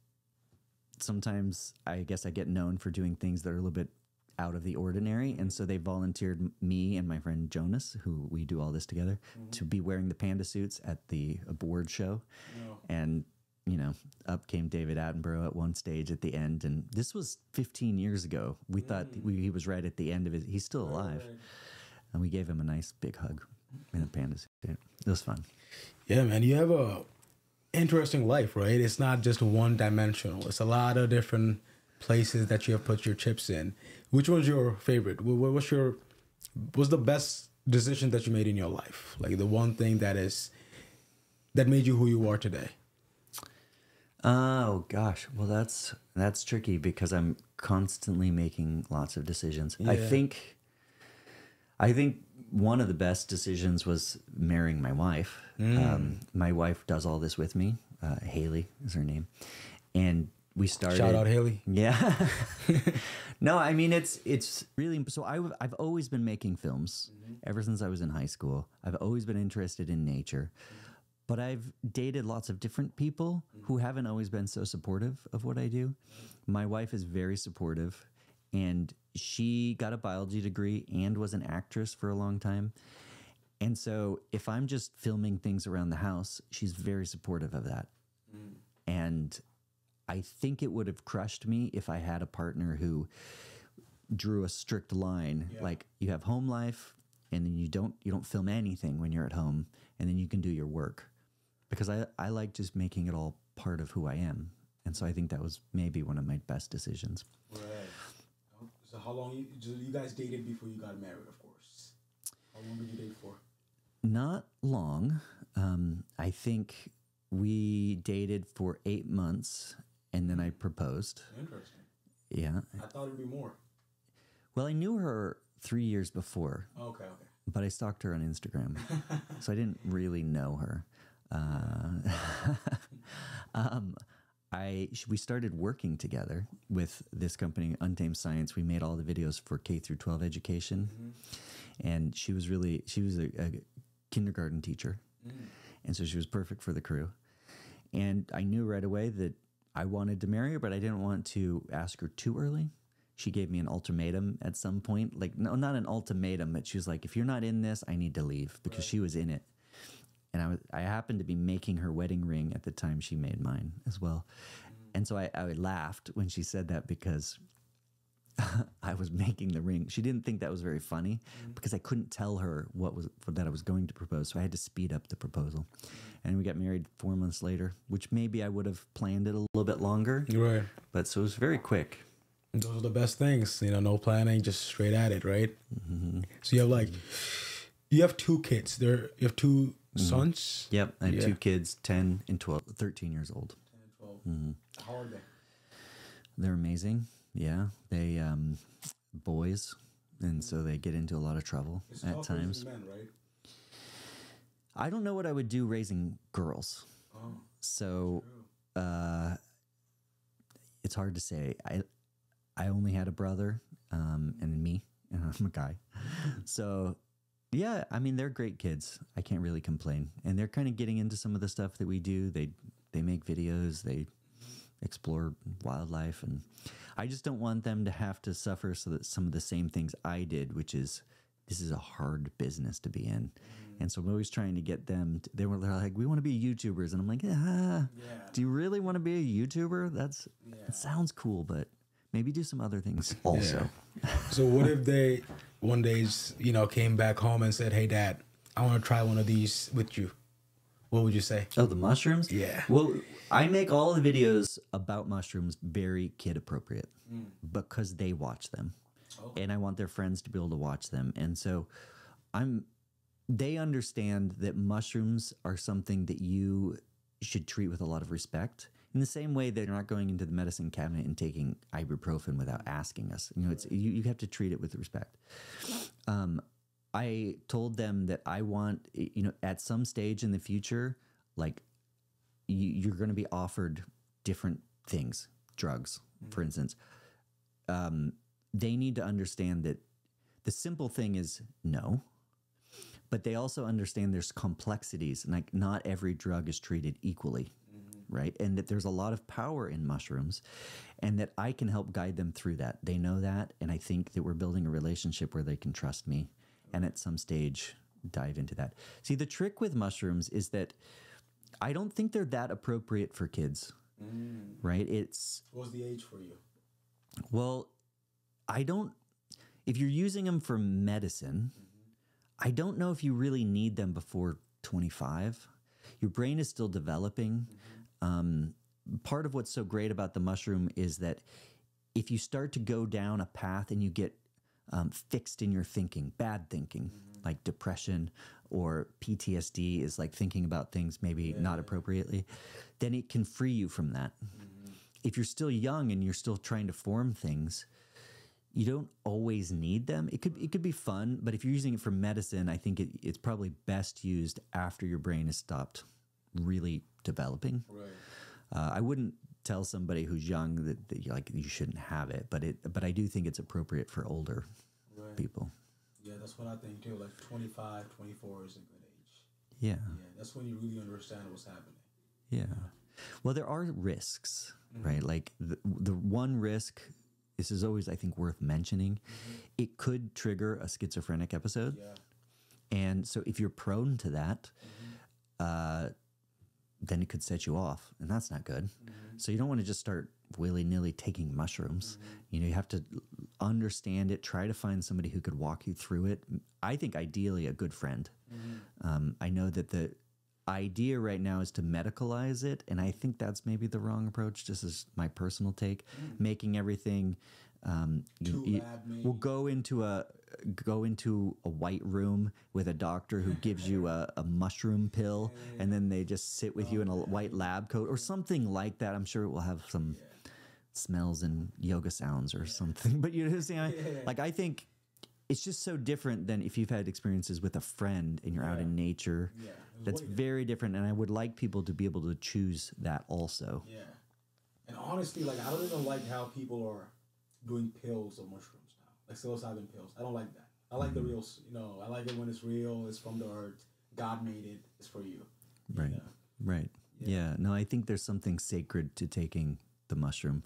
S2: sometimes I guess I get known for doing things that are a little bit out of the ordinary, and so they volunteered me and my friend Jonas, who we do all this together, to be wearing the panda suits at the award show. And up came David Attenborough at one stage at the end, and this was 15 years ago. We thought he was right at the end of it. He's still alive. Right. And we gave him a nice big hug in a panda suit. It was fun.
S1: Yeah, man, you have a interesting life, right? It's not just one dimensional. It's a lot of different places that you have put your chips in. Which one's your favorite? What's the best decision that you made in your life? Like the one thing that made you who you are today?
S2: Oh gosh, well that's tricky because I'm constantly making lots of decisions. Yeah. I think one of the best decisions was marrying my wife. My wife does all this with me. Haley is her name. And we started.
S1: Shout out Haley.
S2: Yeah. No, I mean, it's really, so I've always been making films ever since I was in high school. I've always been interested in nature, but I've dated lots of different people who haven't always been so supportive of what I do. My wife is very supportive, and she got a biology degree and was an actress for a long time. And so if I'm just filming things around the house, she's very supportive of that. And I think it would have crushed me if I had a partner who drew a strict line, like you have home life and then you don't film anything when you're at home, and then you can do your work. Because I like just making it all part of who I am. And so I think that was maybe one of my best decisions.
S1: Right. So how long you guys dated before you got married, of course? How long did you date for?
S2: Not long. I think we dated for 8 months, and then I proposed.
S1: Interesting.
S2: Yeah.
S1: I thought it'd be more.
S2: Well, I knew her 3 years before.
S1: Okay.
S2: But I stalked her on Instagram, so I didn't really know her. We started working together with this company, Untamed Science. We made all the videos for K through 12 education, and she was a kindergarten teacher, and so she was perfect for the crew. And I knew right away that I wanted to marry her, but I didn't want to ask her too early. She gave me an ultimatum at some point, like, no, not an ultimatum, but she was like, if you're not in this, I need to leave, because she was in it. And I happened to be making her wedding ring at the time she made mine as well. And so I laughed when she said that, because I was making the ring. She didn't think that was very funny, because I couldn't tell her that I was going to propose. So I had to speed up the proposal. And we got married 4 months later, which maybe I would have planned it a little bit longer.
S1: Right.
S2: But so it was very quick.
S1: Those are the best things, no planning, just straight at it, right? So you have 2 kids. You have 2 sons?
S2: Yep, I have 2 kids, 10 and 13 years old.
S1: 10 and 12. How are they?
S2: They're amazing. Yeah, they boys, and so they get into a lot of trouble at times.
S1: Men, right?
S2: I don't know what I would do raising girls.
S1: Oh,
S2: so it's hard to say. I only had a brother, and me, and I'm a guy. So, yeah, I mean, they're great kids. I can't really complain. And they're kind of getting into some of the stuff that we do. They make videos. They explore wildlife. And I just don't want them to have to suffer some of the same things I did, which is, this is a hard business to be in. And so I'm always trying to get them, they're like, we want to be YouTubers. And I'm like, do you really want to be a YouTuber? That sounds cool, but maybe do some other things also.
S1: Yeah. So what if they one day, came back home and said, hey, Dad, I want to try one of these with you? What would you say?
S2: Oh, the mushrooms?
S1: Yeah.
S2: Well, I make all the videos about mushrooms very kid appropriate because they watch them. Okay. And I want their friends to be able to watch them. And so they understand that mushrooms are something that you should treat with a lot of respect. In the same way they're not going into the medicine cabinet and taking ibuprofen without asking us. You have to treat it with respect. I told them that I want, at some stage in the future, like you're going to be offered different things, drugs, for instance. They need to understand that the simple thing is no, but they also understand there's complexities, and like not every drug is treated equally. Right. And that there's a lot of power in mushrooms, and that I can help guide them through that. They know that. And I think that we're building a relationship where they can trust me, and at some stage dive into that. See, the trick with mushrooms is that I don't think they're that appropriate for kids. Right.
S1: What's the age for you?
S2: Well, if you're using them for medicine, I don't know if you really need them before 25. Your brain is still developing. Part of what's so great about the mushroom is that if you start to go down a path and you get fixed in your thinking, bad thinking, like depression or PTSD is like thinking about things maybe not appropriately, then it can free you from that. If you're still young and you're still trying to form things, you don't always need them. It could be fun, but if you're using it for medicine, I think it's probably best used after your brain has stopped really developing.
S1: Right.
S2: I wouldn't tell somebody who's young that you shouldn't have it, but I do think it's appropriate for older people.
S1: Yeah, that's what I think too. Like 25, 24 is a good age.
S2: Yeah.
S1: Yeah, that's when you really understand what's happening.
S2: Yeah. Well, there are risks, right? Like the one risk, this is always, I think, worth mentioning. It could trigger a schizophrenic episode.
S1: Yeah.
S2: And so if you're prone to that, then it could set you off, and that's not good. So you don't want to just start willy-nilly taking mushrooms. You know, you have to understand it, try to find somebody who could walk you through it. I think ideally a good friend. I know that the idea right now is to medicalize it, and I think that's maybe the wrong approach, just as my personal take. Making everything we'll go into a white room with a doctor who gives you a mushroom pill, and then they just sit with you in a white lab coat or something like that. I'm sure it will have some smells and yoga sounds or something, but you know what I'm saying? Like, I think it's just so different than if you've had experiences with a friend and you're out in nature. That's very different, and I would like people to be able to choose that also. Yeah.
S1: And honestly, like, I don't even like how people are doing pills of mushrooms now, like psilocybin pills. I don't like that. I like the real, I like it when it's real, it's from the earth, God made it, it's for you.
S2: Right, right. Yeah, no, I think there's something sacred to taking the mushroom,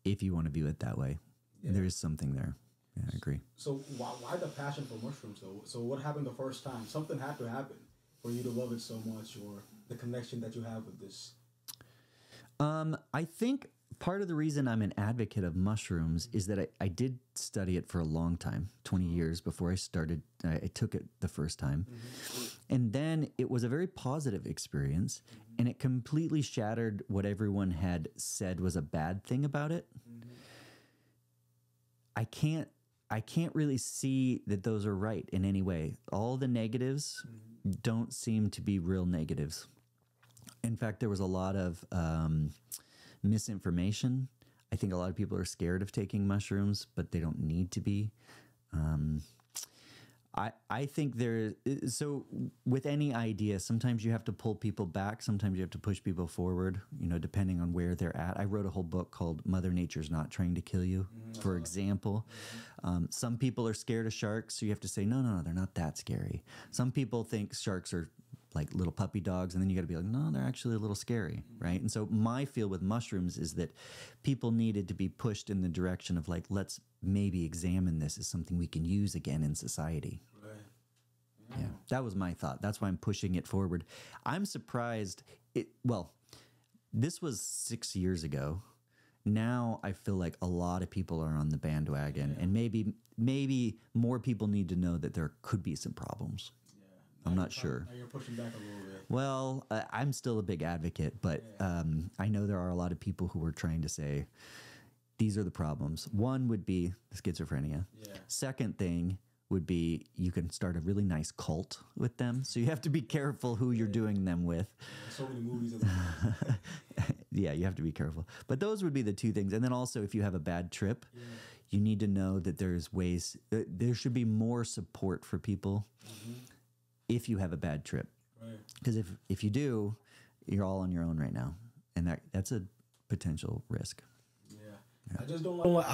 S2: if you want to view it that way. There is something there. Yeah, I agree.
S1: So why the passion for mushrooms, though? So what happened the first time? Something had to happen for you to love it so much, or the connection that you have with this.
S2: I think part of the reason I'm an advocate of mushrooms is that I did study it for a long time, 20 years before I started. I took it the first time. And then it was a very positive experience, and it completely shattered what everyone had said was a bad thing about it. I can't really see that those are right in any way. All the negatives don't seem to be real negatives. In fact, there was a lot of misinformation. I think a lot of people are scared of taking mushrooms, but they don't need to be. I think so with any idea, sometimes you have to pull people back. Sometimes you have to push people forward, depending on where they're at. I wrote a whole book called Mother Nature's Not Trying to Kill You, for example. Some people are scared of sharks, so you have to say, no, they're not that scary. Some people think sharks are like little puppy dogs, and then you got to be like, no, they're actually a little scary, right? And so my feel with mushrooms is that people needed to be pushed in the direction of like, let's maybe examine this as something we can use again in society. Right. Yeah, that was my thought. That's why I'm pushing it forward. I'm surprised. This was 6 years ago. Now I feel like a lot of people are on the bandwagon, and maybe more people need to know that there could be some problems. I'm not sure.
S1: Now you're pushing back a little bit.
S2: Well, I'm still a big advocate, but I know there are a lot of people who are trying to say, these are the problems. One would be the schizophrenia. Second thing would be you can start a really nice cult with them. So you have to be careful who you're doing them with.
S1: So many movies about
S2: Yeah, you have to be careful. But those would be the two things. And then also, if you have a bad trip, you need to know that there's ways, there should be more support for people if you have a bad trip. Because if you do, you're all on your own right now. And that's a potential risk.
S1: I just don't like.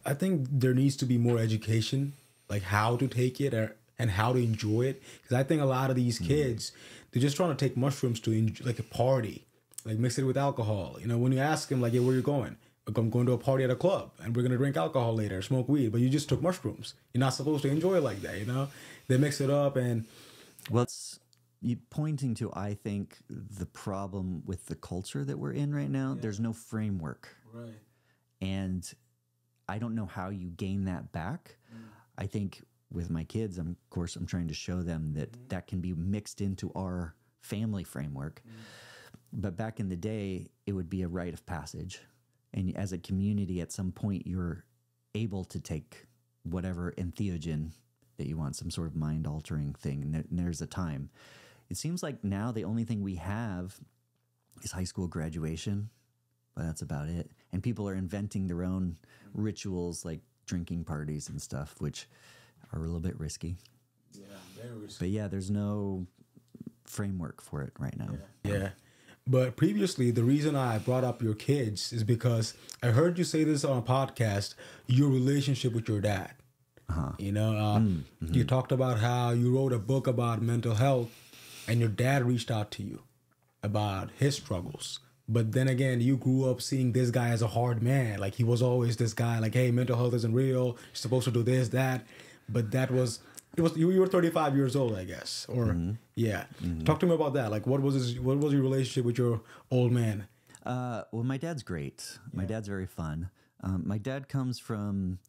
S1: I think there needs to be more education, like how to take it and how to enjoy it. Because I think a lot of these kids, they're just trying to take mushrooms to enjoy, like a party, like mix it with alcohol. When you ask them, like, "Hey, where are you going?" Like, "I'm going to a party at a club, and we're gonna drink alcohol later, smoke weed." But you just took mushrooms. You're not supposed to enjoy it like that. They mix it up and.
S2: Well, it's pointing to, I think, the problem with the culture that we're in right now. There's no framework.
S1: Right.
S2: And I don't know how you gain that back. I think with my kids, of course, I'm trying to show them that can be mixed into our family framework. But back in the day, it would be a rite of passage. And as a community, at some point, you're able to take whatever entheogen that you want, some sort of mind-altering thing, and there's a time. It seems like now the only thing we have is high school graduation, but that's about it. And people are inventing their own rituals, like drinking parties and stuff, which are a little bit risky.
S1: Yeah, very risky.
S2: But yeah, there's no framework for it right now.
S1: Yeah. But previously, the reason I brought up your kids is because I heard you say this on a podcast, your relationship with your dad. You know, you talked about how you wrote a book about mental health and your dad reached out to you about his struggles. But then again, you grew up seeing this guy as a hard man. Like, he was always this guy, like, hey, mental health isn't real. You're supposed to do this, that. But you were 35 years old, I guess. Or, Talk to me about that. Like, what was your relationship with your old man?
S2: Well, my dad's great. My dad's very fun. My dad comes from...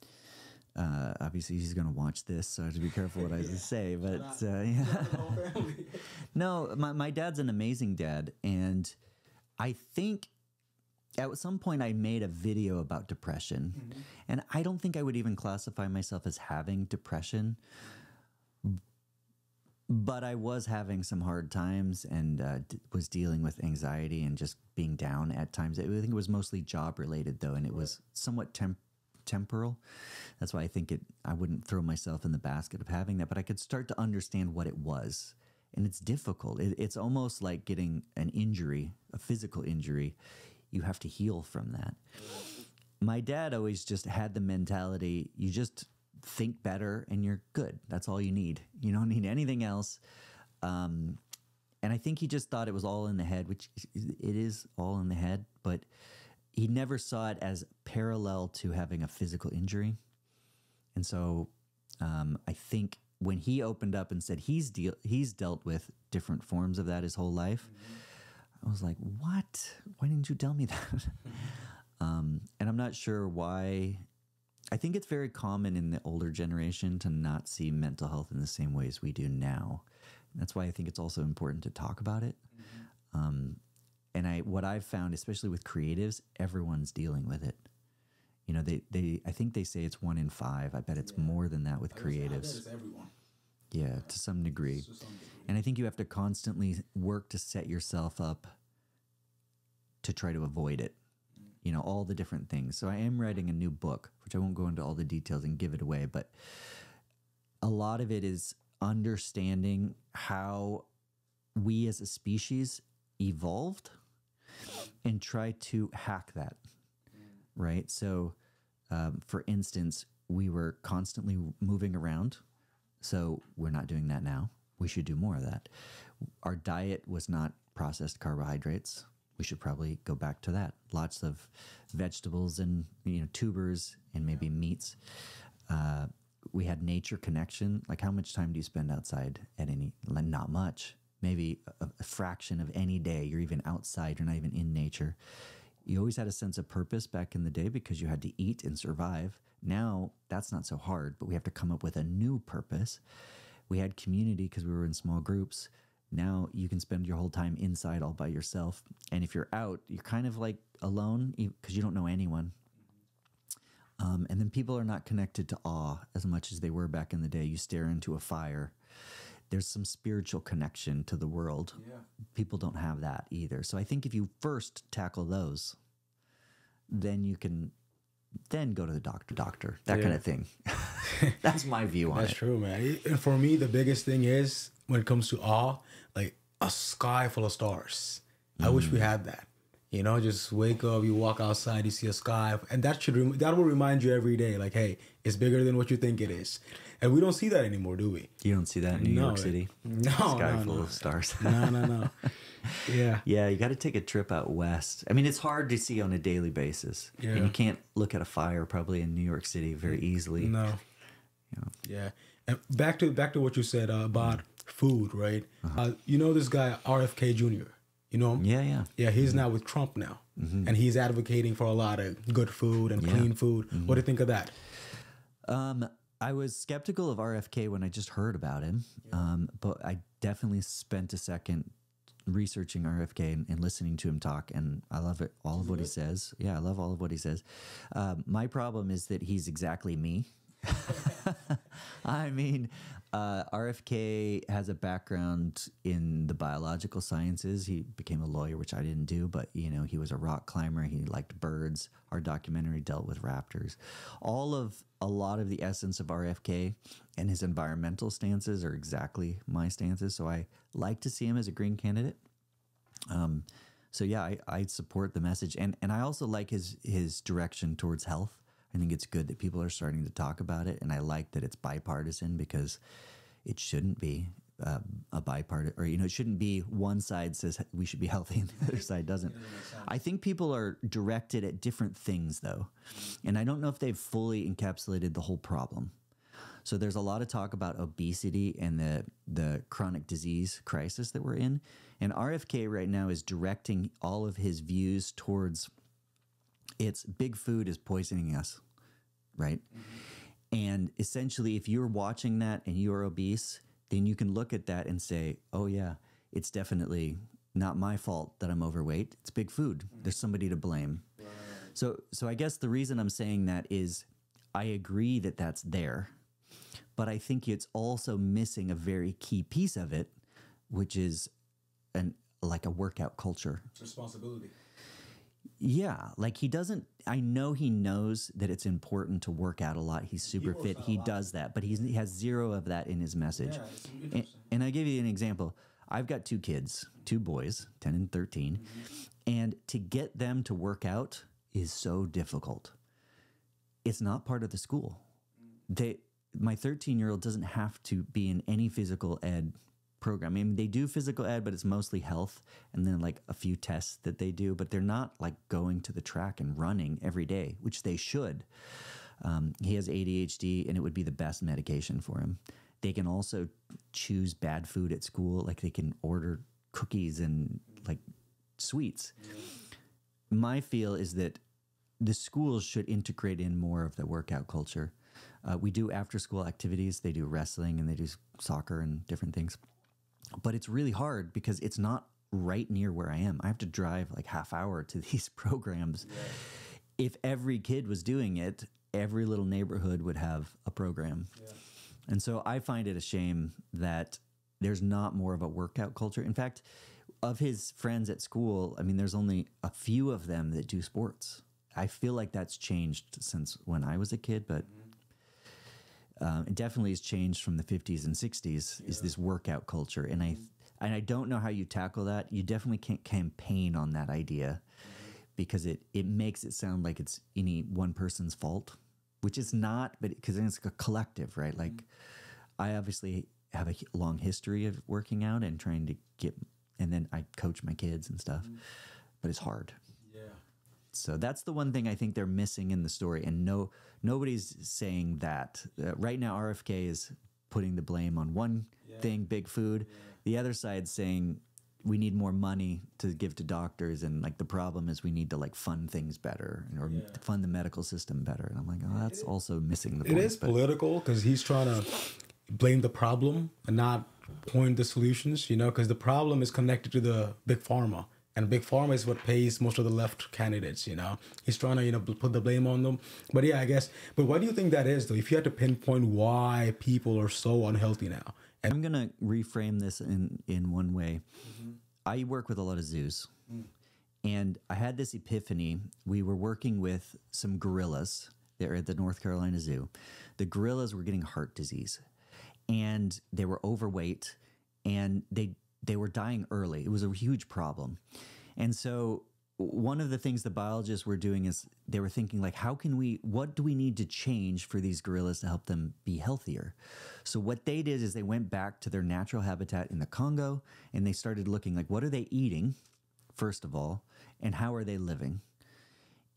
S2: obviously he's going to watch this, so I have to be careful what I say, but no, my dad's an amazing dad. And I think at some point I made a video about depression, and I don't think I would even classify myself as having depression, but I was having some hard times and was dealing with anxiety and just being down at times. I think it was mostly job related though, and it was somewhat temporal. That's why I think I wouldn't throw myself in the basket of having that, but I could start to understand what it was. And it's difficult. It's almost like getting an injury, a physical injury. You have to heal from that. My dad always just had the mentality, you just think better and you're good. That's all you need. You don't need anything else. And I think he just thought it was all in the head, which it is all in the head, but he never saw it as parallel to having a physical injury. And so I think when he opened up and said he's dealt with different forms of that his whole life, I was like, what? Why didn't you tell me that? And I'm not sure why. I think it's very common in the older generation to not see mental health in the same way as we do now. That's why I think it's also important to talk about it. And what I've found, especially with creatives, everyone's dealing with it. You know, I think they say it's 1 in 5. I bet it's more than that with creatives.
S1: I bet it's everyone.
S2: Yeah, to some degree. And I think you have to constantly work to set yourself up to try to avoid it. You know, all the different things. So I am writing a new book, which I won't go into all the details and give it away, but a lot of it is understanding how we as a species evolved and try to hack that, right? So, for instance, we were constantly moving around, so we're not doing that now. We should do more of that. Our diet was not processed carbohydrates. We should probably go back to that. Lots of vegetables and tubers and maybe meats. We had nature connection. Like, how much time do you spend outside at not much. Maybe a fraction of any day. You're even outside. You're not even in nature. You always had a sense of purpose back in the day because you had to eat and survive. Now, that's not so hard, but we have to come up with a new purpose. We had community because we were in small groups. Now you can spend your whole time inside all by yourself. And if you're out, you're kind of like alone because you don't know anyone. And then people are not connected to awe as much as they were back in the day. You stare into a fire. There's some spiritual connection to the world. Yeah. People don't have that either. So I think if you first tackle those, then you can then go to the doctor, that kind of thing. That's my view on it.
S1: That's true, man. And for me, the biggest thing is when it comes to awe, like a sky full of stars. I wish we had that. You know, just wake up, you walk outside, you see a sky, and that will remind you every day, like, hey, it's bigger than what you think it is. And we don't see that anymore, do we?
S2: You don't see that in New York City?
S1: No,
S2: Sky full of stars.
S1: No. Yeah.
S2: Yeah, you got to take a trip out west. I mean, it's hard to see on a daily basis. Yeah. And you can't look at a fire probably in New York City very easily.
S1: No. Yeah. And back to what you said about food, right? You know this guy, RFK Jr., you know him?
S2: Yeah.
S1: Yeah, he's now with Trump now. And he's advocating for a lot of good food and clean food. What do you think of that?
S2: I was skeptical of RFK when I just heard about him, but I definitely spent a second researching RFK and listening to him talk, and I love it, all of what he says. Yeah, I love all of what he says. My problem is that he's exactly me. I mean, RFK has a background in the biological sciences. He became a lawyer, which I didn't do, but you know, he was a rock climber. He liked birds. Our documentary dealt with raptors. A lot of the essence of RFK and his environmental stances are exactly my stances. So I like to see him as a green candidate. So yeah, I support the message, and I also like his direction towards health. I think it's good that people are starting to talk about it, and I like that it's bipartisan because it shouldn't be a bipartisan, or it shouldn't be one side says we should be healthy and the other side doesn't. I think people are directed at different things though, and I don't know if they've fully encapsulated the whole problem. So there's a lot of talk about obesity and the chronic disease crisis that we're in, and RFK right now is directing all of his views towards it's big food is poisoning us, right? Mm-hmm. And essentially, if you're watching that and you're obese, then you can look at that and say, oh yeah, it's definitely not my fault that I'm overweight. It's big food. Mm-hmm. There's somebody to blame. Right. So I guess the reason I'm saying that is I agree that that's there, but I think it's also missing a very key piece of it, which is like a workout culture.
S1: It's responsibility.
S2: Yeah, like I know he knows that it's important to work out a lot. He's super fit. He does that, but he has zero of that in his message. Yeah, and I'll give you an example. I've got 2 kids, 2 boys, 10 and 13, and to get them to work out is so difficult. It's not part of the school. My 13-year-old doesn't have to be in any physical ed program. I mean, they do physical ed, but it's mostly health and then like a few tests that they do, but they're not like going to the track and running every day, which they should. He has ADHD and it would be the best medication for him. They can also choose bad food at school. Like they can order cookies and like sweets. Yeah. My feel is that the schools should integrate in more of the workout culture. We do after school activities. They do wrestling and they do soccer and different things. But it's really hard because it's not right near where I am. I have to drive like half hour to these programs. Yeah. If every kid was doing it, every little neighborhood would have a program. Yeah. And so I find it a shame that there's not more of a workout culture. In fact, of his friends at school, I mean, there's only a few of them that do sports. I feel like that's changed since when I was a kid, but it definitely has changed from the 50s and 60s, is this workout culture. And I don't know how you tackle that. You definitely can't campaign on that idea because it makes it sound like it's any one person's fault, which is not, but because then it's a collective, right? Like I obviously have a long history of working out and trying to and then I coach my kids and stuff, but it's hard. So that's the one thing I think they're missing in the story, and nobody's saying that. Right now, RFK is putting the blame on one thing, big food. Yeah. The other side's saying we need more money to give to doctors, and like the problem is we need to like fund things better or fund the medical system better. And I'm like, oh, that's also missing the point.
S1: It is political because he's trying to blame the problem and not point the solutions, because the problem is connected to the big pharma. And big pharma is what pays most of the left candidates, He's trying to, put the blame on them. But yeah, I guess. But why do you think that is, though? If you had to pinpoint why people are so unhealthy now.
S2: And I'm going to reframe this in one way. Mm-hmm. I work with a lot of zoos. And I had this epiphany. We were working with some gorillas there at the North Carolina Zoo. The gorillas were getting heart disease. And they were overweight. And they were dying early. It was a huge problem. And so one of the things the biologists were doing is they were thinking like, what do we need to change for these gorillas to help them be healthier? So what they did is they went back to their natural habitat in the Congo and they started looking like, what are they eating, first of all, and how are they living?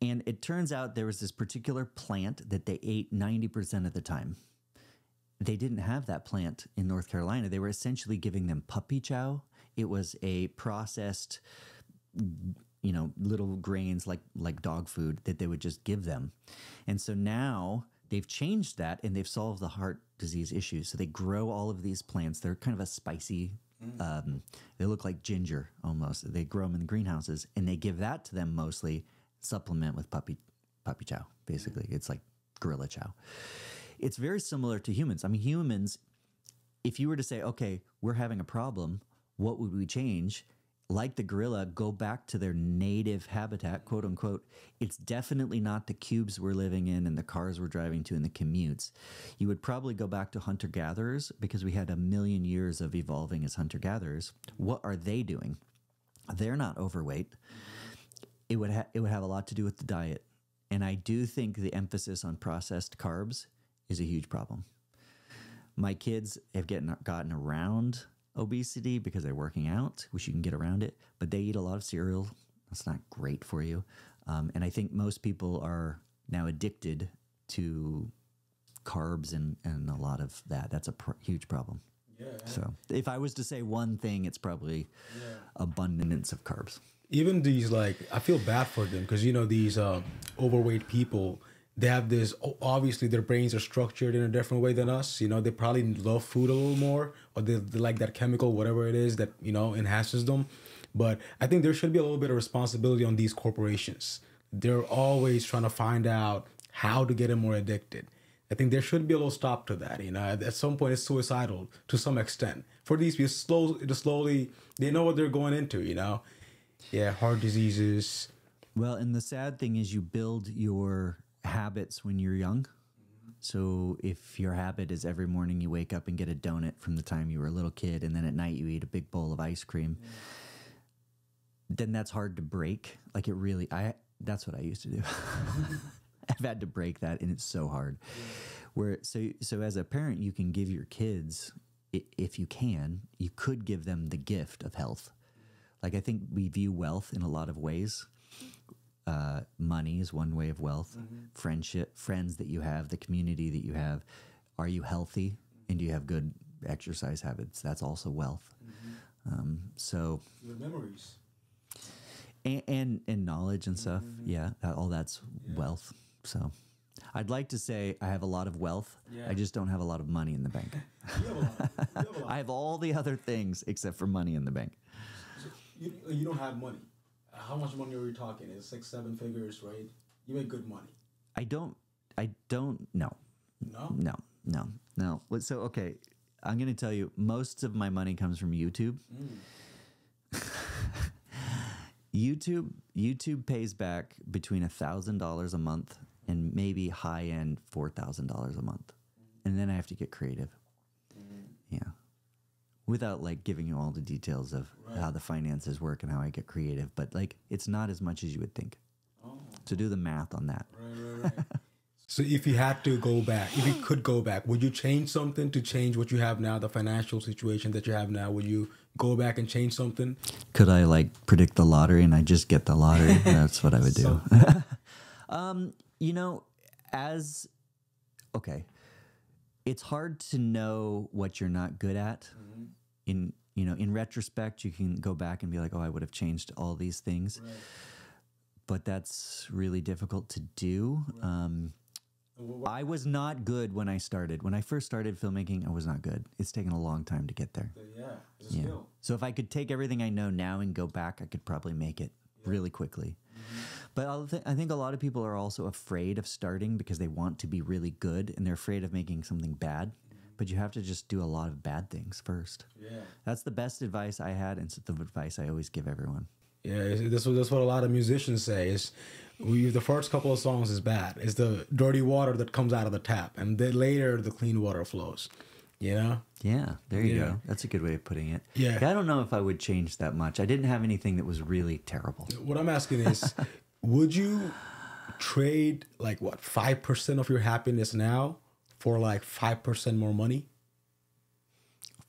S2: And it turns out there was this particular plant that they ate 90% of the time. They didn't have that plant in North Carolina. They were essentially giving them puppy chow. It was a processed, little grains like dog food that they would just give them. And so now they've changed that and they've solved the heart disease issue. So they grow all of these plants. They're kind of a spicy, they look like ginger almost. They grow them in greenhouses and they give that to them mostly, supplement with puppy chow, basically. It's like gorilla chow. it's very similar to humans. I mean, humans, if you were to say, okay, we're having a problem, what would we change? Like the gorilla, go back to their native habitat, quote unquote. It's definitely not the cubes we're living in and the cars we're driving to and the commutes. You would probably go back to hunter-gatherers because we had a million years of evolving as hunter-gatherers. What are they doing? They're not overweight. It would have a lot to do with the diet. And I do think the emphasis on processed carbs is a huge problem. My kids have gotten around obesity because they're working out, which you can get around it, but they eat a lot of cereal. That's not great for you. And I think most people are now addicted to carbs and a lot of that. That's a huge problem. Yeah. So if I was to say one thing, it's probably abundance of carbs.
S1: Even these, like, I feel bad for them because, you know, these overweight people, they have this, obviously their brains are structured in a different way than us. You know, they probably love food a little more, or they like that chemical, whatever it is that, you know, enhances them. But I think there should be a little bit of responsibility on these corporations. They're always trying to find out how to get them more addicted. I think there should be a little stop to that. You know, at some point it's suicidal to some extent. For these people, slowly, they know what they're going into, you know. Yeah, heart diseases.
S2: Well, and the sad thing is you build your habits when you're young. So if your habit is every morning you wake up and get a donut from the time you were a little kid, and then at night you eat a big bowl of ice cream, then that's hard to break. Like, it really, that's what I used to do. I've had to break that, and it's so hard. So as a parent, you can give your kids, if you can, you could give them the gift of health. Like, I think we view wealth in a lot of ways. Money is one way of wealth. Friendship, friends that you have, the community that you have. Are you healthy? And do you have good exercise habits? That's also wealth. So
S1: your memories
S2: and knowledge and stuff. Yeah, all that's wealth. So I'd like to say I have a lot of wealth. I just don't have a lot of money in the bank.
S1: You have a lot. You have a lot.
S2: I have all the other things except for money in the bank.
S1: So you don't have money. How much money are we talking? It's 6-7 figures, right? You make good money.
S2: I don't know. No. So, okay, I'm going to tell you, most of my money comes from YouTube. YouTube pays back between $1,000 a month and maybe high-end $4,000 a month. And then I have to get creative. Yeah. Without, like, giving you all the details of how the finances work and how I get creative. But, like, it's not as much as you would think. So do the math on that.
S1: Right. So if you had to go back, if you could go back, would you change something to change what you have now, the financial situation that you have now? Would you go back and change something?
S2: Could I, like, predict the lottery and I just get the lottery? That's what I would do. You know, okay. It's hard to know what you're not good at. In retrospect, you can go back and be like, oh, I would have changed all these things. Right. But that's really difficult to do. Right. I was not good when I started. When I first started filmmaking, I was not good. It's taken a long time to get there.
S1: It's a skill.
S2: So if I could take everything I know now and go back, I could probably make it really quickly. But I think a lot of people are also afraid of starting because they want to be really good and they're afraid of making something bad. But you have to just do a lot of bad things first. Yeah. That's the best advice I had, and it's the advice I always give everyone.
S1: Yeah, that's what a lot of musicians say is the first couple of songs is bad. It's the dirty water that comes out of the tap, and then later the clean water flows. You know?
S2: Yeah, there you go. That's a good way of putting it. Yeah. I don't know if I would change that much. I didn't have anything that was really terrible.
S1: What I'm asking is, would you trade, like, 5% of your happiness now for, like, 5% more money?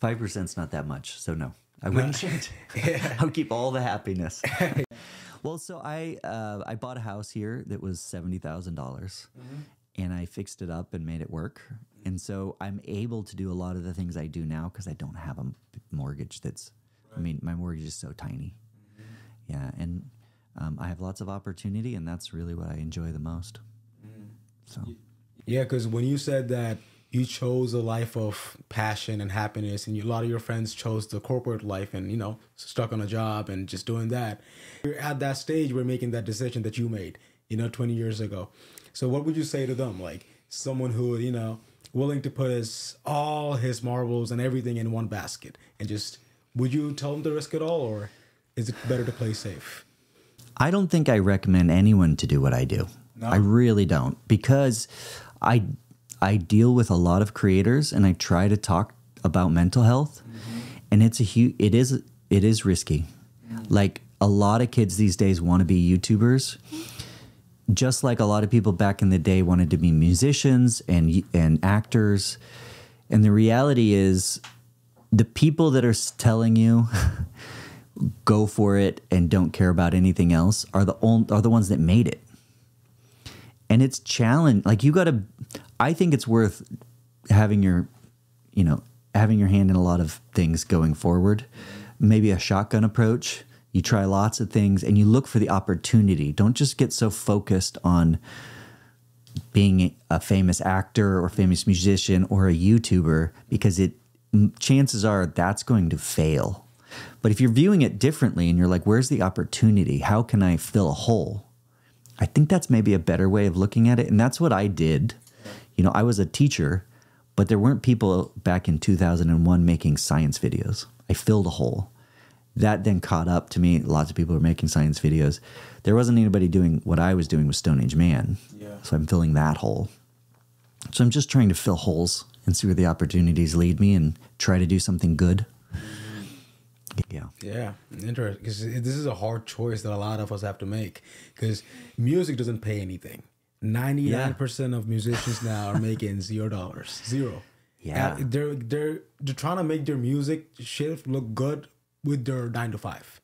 S2: 5%'s not that much, so no. I wouldn't change. I would keep all the happiness. Well, so I bought a house here that was $70,000, and I fixed it up and made it work. And so I'm able to do a lot of the things I do now because I don't have a mortgage that's, I mean, my mortgage is so tiny. Yeah, and I have lots of opportunity, and that's really what I enjoy the most. So.
S1: Yeah, because when you said that you chose a life of passion and happiness, and a lot of your friends chose the corporate life and, you know, stuck on a job and just doing that. You're at that stage where making that decision that you made, 20 years ago. So what would you say to them? Like someone who, willing to put all his marbles and everything in one basket and just, would you tell him to risk it all, or is it better to play safe?
S2: I don't think I recommend anyone to do what I do. No? I really don't, because I deal with a lot of creators and I try to talk about mental health, and it is risky. Like, a lot of kids these days want to be YouTubers, just like a lot of people back in the day wanted to be musicians and actors. And the reality is, the people that are telling you go for it and don't care about anything else are the ones that made it. And it's challenge. Like, I think it's worth having your hand in a lot of things going forward. Maybe a shotgun approach. You try lots of things and you look for the opportunity. Don't just get so focused on being a famous actor or famous musician or a YouTuber, because chances are that's going to fail. But if you're viewing it differently and you're like, where's the opportunity? How can I fill a hole? I think that's maybe a better way of looking at it. And that's what I did. I was a teacher, but there weren't people back in 2001 making science videos. I filled a hole. That then caught up to me. Lots of people were making science videos. There wasn't anybody doing what I was doing with Stone Age Man. Yeah. So I'm filling that hole. So I'm just trying to fill holes and see where the opportunities lead me and try to do something good. Yeah.
S1: Yeah. Interesting. Because this is a hard choice that a lot of us have to make, because music doesn't pay anything. 99% of musicians now are making $0. Zero. Yeah. They're trying to make their music shift look good with their 9 to 5.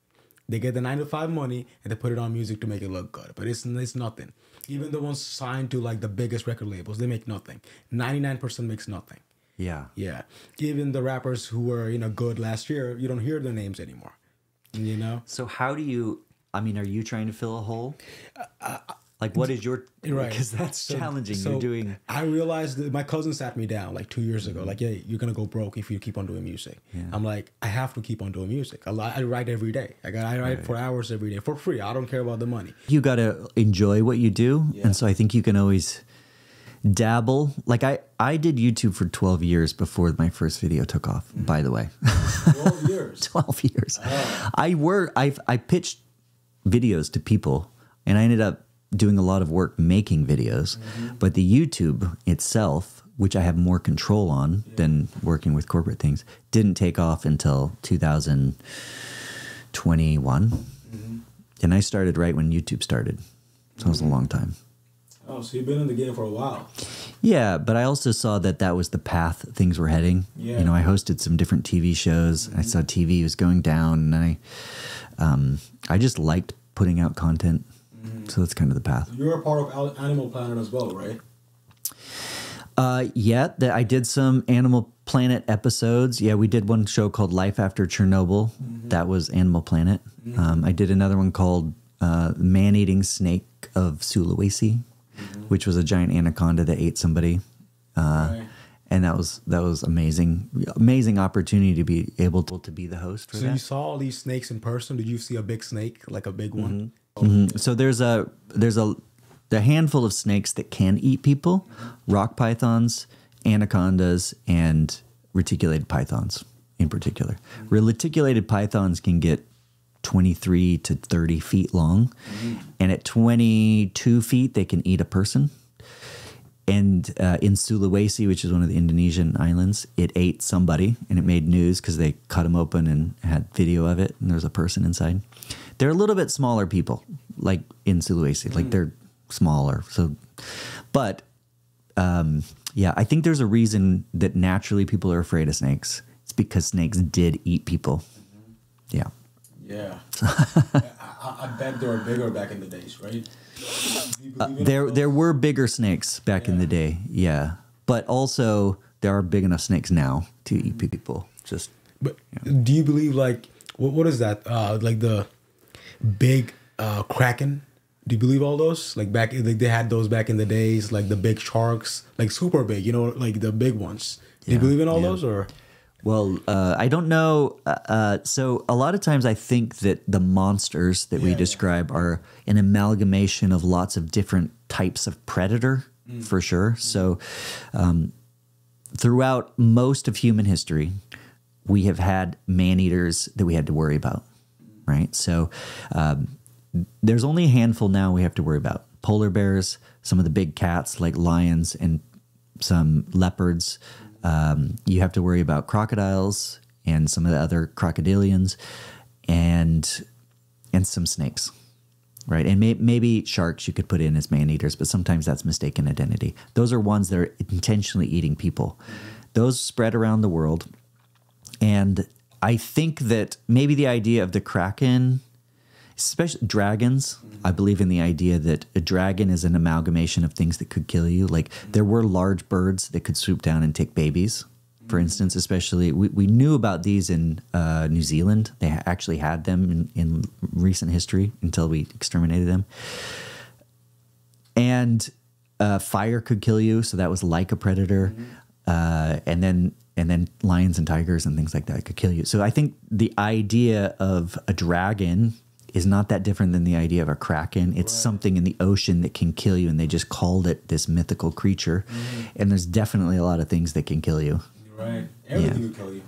S1: They get the 9 to 5 money and they put it on music to make it look good, but it's nothing. Even the ones signed to like the biggest record labels, they make nothing. 99% makes nothing.
S2: Yeah.
S1: Yeah. Even the rappers who were good last year, you don't hear their names anymore.
S2: So how do you? I mean, are you trying to fill a hole? Like, what is your... Right. Because that's challenging.
S1: You're doing... I realized that my cousin sat me down like 2 years ago. Like, yeah, you're going to go broke if you keep on doing music. Yeah. I'm like, I have to keep on doing music. I write every day. I write for hours every day for free. I don't care about the money.
S2: You got to enjoy what you do. Yeah. And so I think you can always dabble. Like, I did YouTube for 12 years before my first video took off, by the way.
S1: 12 years?
S2: 12 years. Oh. I pitched videos to people, and I ended up doing a lot of work making videos, but the YouTube itself, which I have more control on than working with corporate things, didn't take off until 2021. And I started right when YouTube started. So it was a long time.
S1: Oh, so you've been in the game for a while.
S2: Yeah, but I also saw that was the path things were heading. Yeah. I hosted some different TV shows. I saw TV was going down, and I just liked putting out content. So that's kind of the path.
S1: You're a part of Animal Planet as well, right?
S2: Yeah, I did some Animal Planet episodes. Yeah, we did one show called Life After Chernobyl. That was Animal Planet. I did another one called Man-Eating Snake of Sulawesi, which was a giant anaconda that ate somebody. Right. And that was amazing. Amazing opportunity to be able to be the host for that.
S1: So you saw all these snakes in person. Did you see a big snake, like a big one?
S2: So there's a handful of snakes that can eat people: rock pythons, anacondas, and reticulated pythons in particular. Reticulated pythons can get 23 to 30 feet long, and at 22 feet they can eat a person. And in Sulawesi, which is one of the Indonesian islands, it ate somebody, and it made news because they cut him open and had video of it, and there was a person inside. They're a little bit smaller people, like in Sulawesi, like they're smaller. So, but yeah, I think there's a reason that naturally people are afraid of snakes. It's because snakes did eat people. Yeah.
S1: Yeah. I bet they were bigger back in the days, right?
S2: There were bigger snakes back in the day, yeah. But also there are big enough snakes now to eat people.
S1: But do you believe like what is that? Like the big kraken? Do you believe all those? Like they had those back in the days, like the big sharks, like super big, like the big ones. Do you believe in all those or?
S2: Well, I don't know. So a lot of times I think that the monsters that we describe are an amalgamation of lots of different types of predator, for sure. So throughout most of human history, we have had man-eaters that we had to worry about, right? So there's only a handful now we have to worry about. Polar bears, some of the big cats like lions, and some leopards. You have to worry about crocodiles and some of the other crocodilians, and some snakes, right? And maybe sharks you could put in as man-eaters, but sometimes that's mistaken identity. Those are ones that are intentionally eating people. Those spread around the world. And I think that maybe the idea of the kraken, especially dragons, I believe in the idea that a dragon is an amalgamation of things that could kill you. Like there were large birds that could swoop down and take babies, for instance, especially we knew about these in New Zealand. They actually had them in recent history until we exterminated them. And fire could kill you. So that was like a predator. And then lions and tigers and things like that could kill you. So I think the idea of a dragon is not that different than the idea of a kraken. It's something in the ocean that can kill you, and they just called it this mythical creature. And there's definitely a lot of things that can kill you.
S1: You're right. Everything will kill you.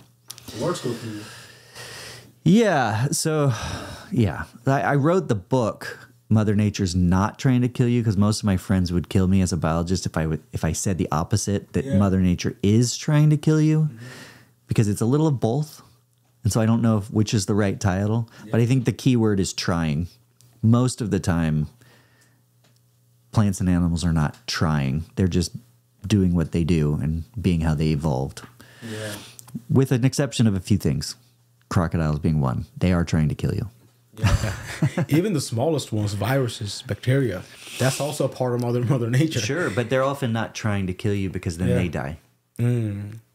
S1: The words will kill you.
S2: Yeah. So, yeah. I wrote the book, Mother Nature's Not Trying to Kill You, because most of my friends would kill me as a biologist if I said the opposite, that Mother Nature is trying to kill you, because it's a little of both. And so I don't know which is the right title, but I think the key word is trying. Most of the time, plants and animals are not trying. They're just doing what they do and being how they evolved. Yeah. With an exception of a few things. Crocodiles being one. They are trying to kill you.
S1: Yeah. Even the smallest ones, viruses, bacteria, that's also a part of Mother Nature.
S2: Sure, but they're often not trying to kill you because then they die.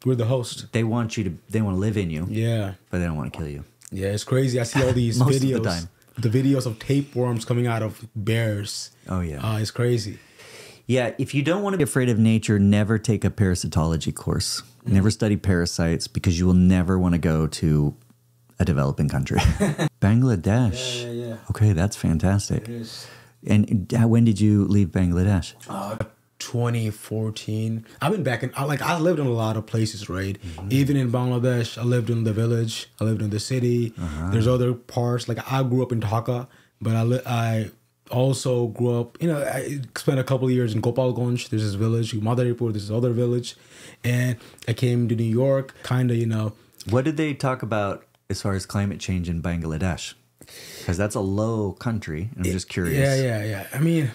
S1: We're the host.
S2: They want to live in you.
S1: Yeah.
S2: But they don't want to kill you.
S1: Yeah, it's crazy. I see all these
S2: Most
S1: videos.
S2: of the time.
S1: The videos of tapeworms coming out of bears.
S2: Oh, yeah.
S1: It's crazy.
S2: Yeah, if you don't want to be afraid of nature, never take a parasitology course. Never study parasites, because you will never want to go to a developing country. Bangladesh.
S1: Yeah.
S2: Okay, that's fantastic.
S1: It is.
S2: And when did you leave Bangladesh?
S1: 2014. I've been back in, I lived in a lot of places, right? Even in Bangladesh, I lived in the village, I lived in the city. There's other parts, like I grew up in Dhaka, but I also grew up, I spent a couple of years in Gopalganj. There's this village, Madaripur, there's this other village. And I came to New York, kind of,
S2: What did they talk about as far as climate change in Bangladesh? Because that's a low country. I'm just curious.
S1: Yeah. I mean,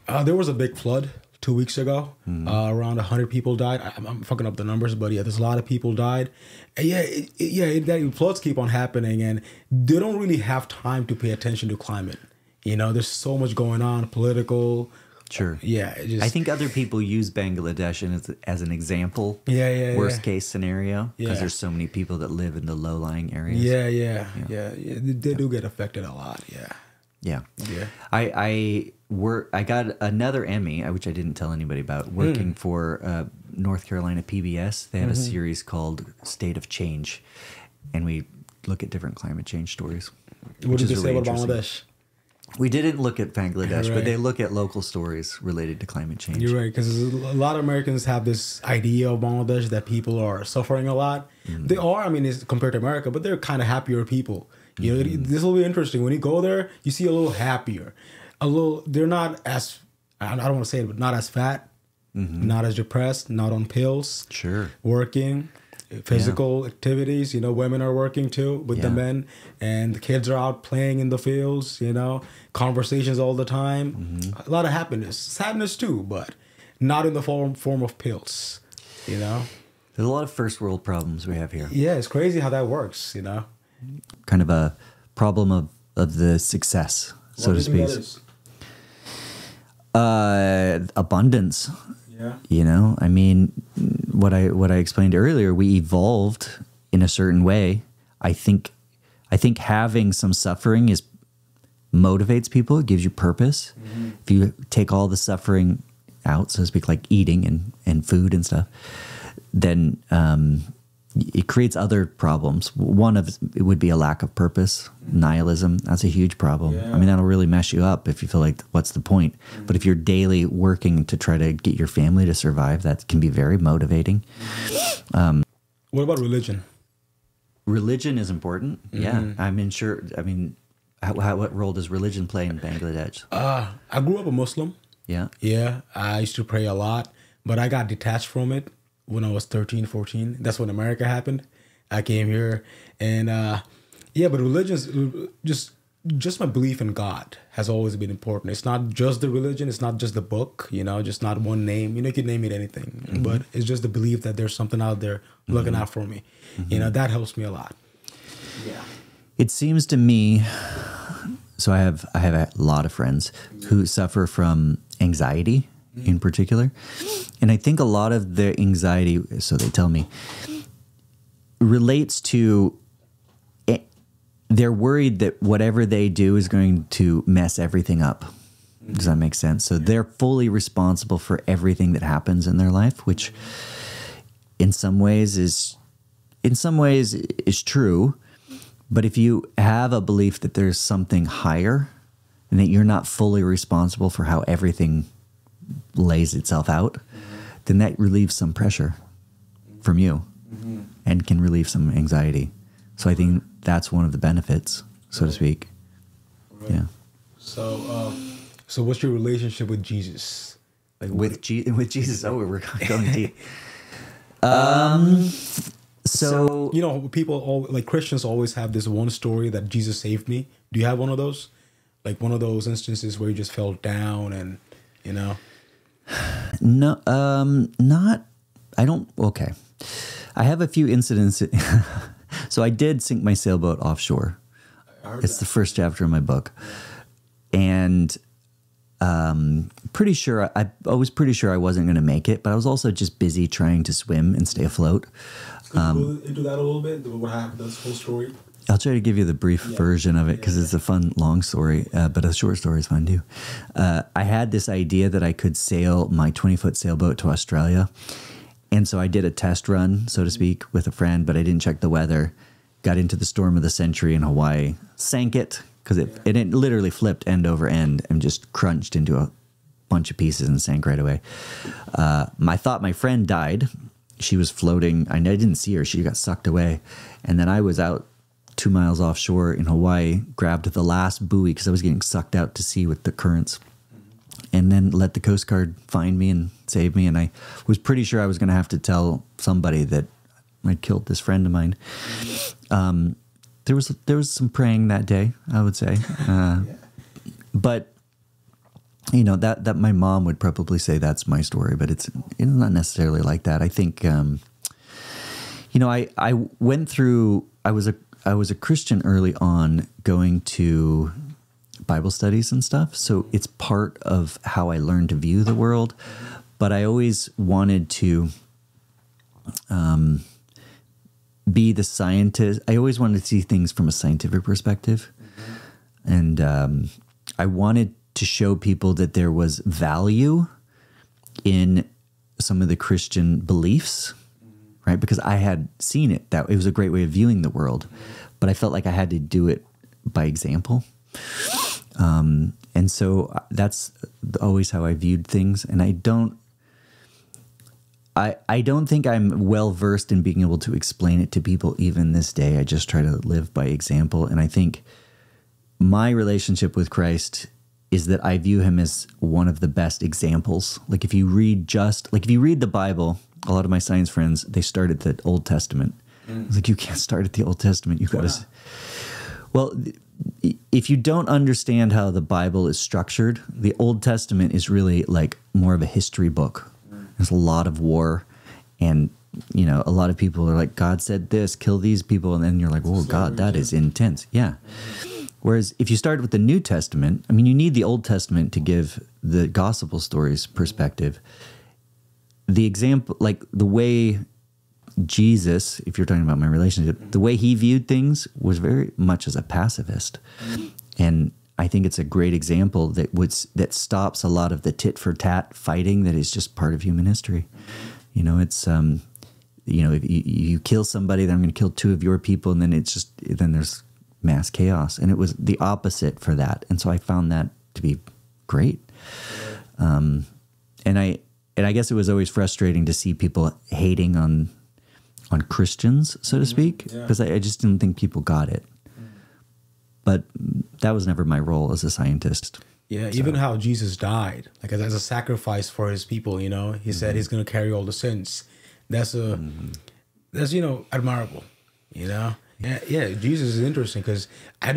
S1: there was a big flood 2 weeks ago. Around 100 people died. I'm fucking up the numbers, but yeah, there's a lot of people died. And that floods keep on happening, and they don't really have time to pay attention to climate. There's so much going on, political.
S2: Sure.
S1: Yeah.
S2: I think other people use Bangladesh as an example. Worst case scenario, because there's so many people that live in the low-lying areas.
S1: Yeah. They do get affected a lot. Yeah.
S2: I got another Emmy, which I didn't tell anybody about, working for North Carolina PBS. They have a series called State of Change, and we look at different climate change stories.
S1: What did they say about Bangladesh?
S2: We didn't look at Bangladesh, but they look at local stories related to climate change.
S1: You're right, because a lot of Americans have this idea of Bangladesh that people are suffering a lot. They are, it's compared to America, but they're kind of happier people. This will be interesting. When you go there, you see a little happier. They're not as, I don't want to say it, but not as fat, not as depressed, not on pills.
S2: Sure.
S1: Working. Physical activities, women are working too with the men, and the kids are out playing in the fields, conversations all the time. A lot of happiness, sadness too, but not in the form of pills, There's
S2: a lot of first world problems we have here.
S1: Yeah, it's crazy how that works,
S2: Kind of a problem of the success, so to speak. Abundance. Yeah. What I explained earlier, we evolved in a certain way. I think having some suffering motivates people. It gives you purpose. If you take all the suffering out, so to speak, like eating and food and stuff, then it creates other problems. One of it would be a lack of purpose, nihilism. That's a huge problem.
S1: Yeah.
S2: I mean, that'll really mess you up if you feel like, what's the point? But if you're daily working to try to get your family to survive, that can be very motivating.
S1: What about religion?
S2: Religion is important. Yeah. What role does religion play in Bangladesh?
S1: I grew up a Muslim.
S2: Yeah.
S1: Yeah, I used to pray a lot, but I got detached from it when I was 13, 14. That's when America happened. I came here, and but religion's just my belief in God has always been important. It's not just the religion, it's not just the book, just not one name. You can name it anything, but it's just the belief that there's something out there looking out for me. That helps me a lot. Yeah.
S2: It seems to me, so I have a lot of friends who suffer from anxiety in particular. And I think a lot of their anxiety, so they tell me, relates to they're worried that whatever they do is going to mess everything up. Does that make sense? So they're fully responsible for everything that happens in their life, which in some ways is true. But if you have a belief that there's something higher and that you're not fully responsible for how everything lays itself out, then that relieves some pressure from you and can relieve some anxiety. So I think that's one of the benefits, so to speak.
S1: Right.
S2: Yeah.
S1: So what's your relationship with Jesus? Like
S2: with Jesus? Oh, we're going deep. So
S1: people Christians always have this one story that Jesus saved me. Do you have one of those? Like one of those instances where you just fell down and
S2: No, I don't. Okay. I have a few incidents. So I did sink my sailboat offshore. It's the first chapter of my book. And pretty sure I was pretty sure I wasn't going to make it, but I was also just busy trying to swim and stay afloat.
S1: Could you go into that a little bit? What happened? That's the whole story.
S2: I'll try to give you the brief version of it because it's a fun, long story, but a short story is fun too. I had this idea that I could sail my 20-foot sailboat to Australia. And so I did a test run, so to speak, with a friend, but I didn't check the weather. Got into the storm of the century in Hawaii, sank it because it literally flipped end over end and just crunched into a bunch of pieces and sank right away. I thought my friend died. She was floating. I didn't see her. She got sucked away. And then I was out 2 miles offshore in Hawaii, grabbed the last buoy because I was getting sucked out to sea with the currents, and then let the Coast Guard find me and save me. And I was pretty sure I was going to have to tell somebody that I'd killed this friend of mine. There was some praying that day, I would say. But that my mom would probably say that's my story, but it's not necessarily like that. I think, I went through, I was a Christian early on, going to Bible studies and stuff. So it's part of how I learned to view the world. But I always wanted to be the scientist. I always wanted to see things from a scientific perspective. And I wanted to show people that there was value in some of the Christian beliefs, right? Because I had seen it, that it was a great way of viewing the world, but I felt like I had to do it by example. And so that's always how I viewed things. And I don't think I'm well versed in being able to explain it to people even this day. I just try to live by example. And I think my relationship with Christ is that I view him as one of the best examples. Like if you read the Bible, a lot of my science friends, they start at the Old Testament. It's like, you can't start at the Old Testament. You got to, well, if you don't understand how the Bible is structured, the Old Testament is really like more of a history book. There's a lot of war, and a lot of people are like, God said this, kill these people, and then you're like, oh God, that is intense. Yeah. Whereas if you start with the New Testament, I mean, you need the Old Testament to give the gospel stories perspective. The example, like the way Jesus, if you're talking about my relationship, the way he viewed things was very much as a pacifist. And I think it's a great example that stops a lot of the tit for tat fighting that is just part of human history. It's you know, if you kill somebody, then I'm going to kill 2 of your people, and then then there's mass chaos. And it was the opposite for that, and so I found that to be great. And I guess it was always frustrating to see people hating on Christians, so to speak, because I just didn't think people got it. But that was never my role as a scientist.
S1: Yeah, so. Even how Jesus died, like as a sacrifice for his people, you know, he said he's going to carry all the sins. That's you know, admirable, you know. Yeah, Jesus is interesting because I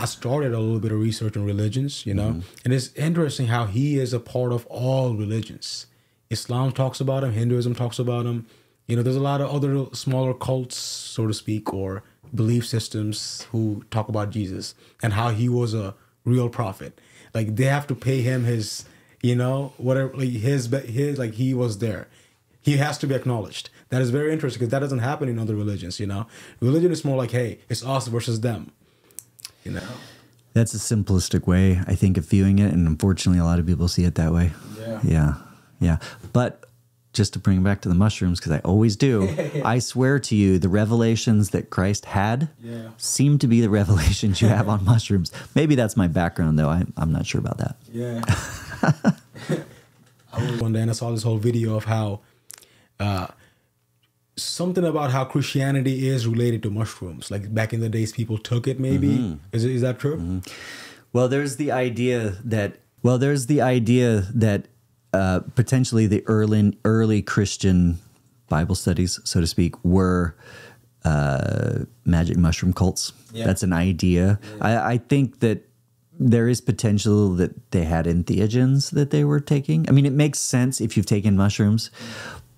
S1: started a little bit of research on religions, you know, and it's interesting how he is a part of all religions. Islam talks about him, Hinduism talks about him. You know, there's a lot of other smaller cults, so to speak, or belief systems who talk about Jesus and how he was a real prophet. Like they have to pay him his, you know, whatever, like his like he was there. He has to be acknowledged. That is very interesting because that doesn't happen in other religions, you know. Religion is more like, hey, it's us versus them, you know.
S2: That's a simplistic way, I think, of viewing it, and unfortunately a lot of people see it that way. Yeah. But just to bring it back to the mushrooms, because I always do, I swear to you, the revelations that Christ had seem to be the revelations you have on mushrooms. Maybe that's my background, though. I'm not sure about that.
S1: Yeah. One day and I saw this whole video of how something about how Christianity is related to mushrooms. Like back in the days, people took it. Maybe is that true?
S2: Well, there's the idea that potentially the early Christian Bible studies, so to speak, were magic mushroom cults. Yeah. That's an idea. Yeah. I think that there is potential that they had entheogens that they were taking. I mean, it makes sense if you've taken mushrooms,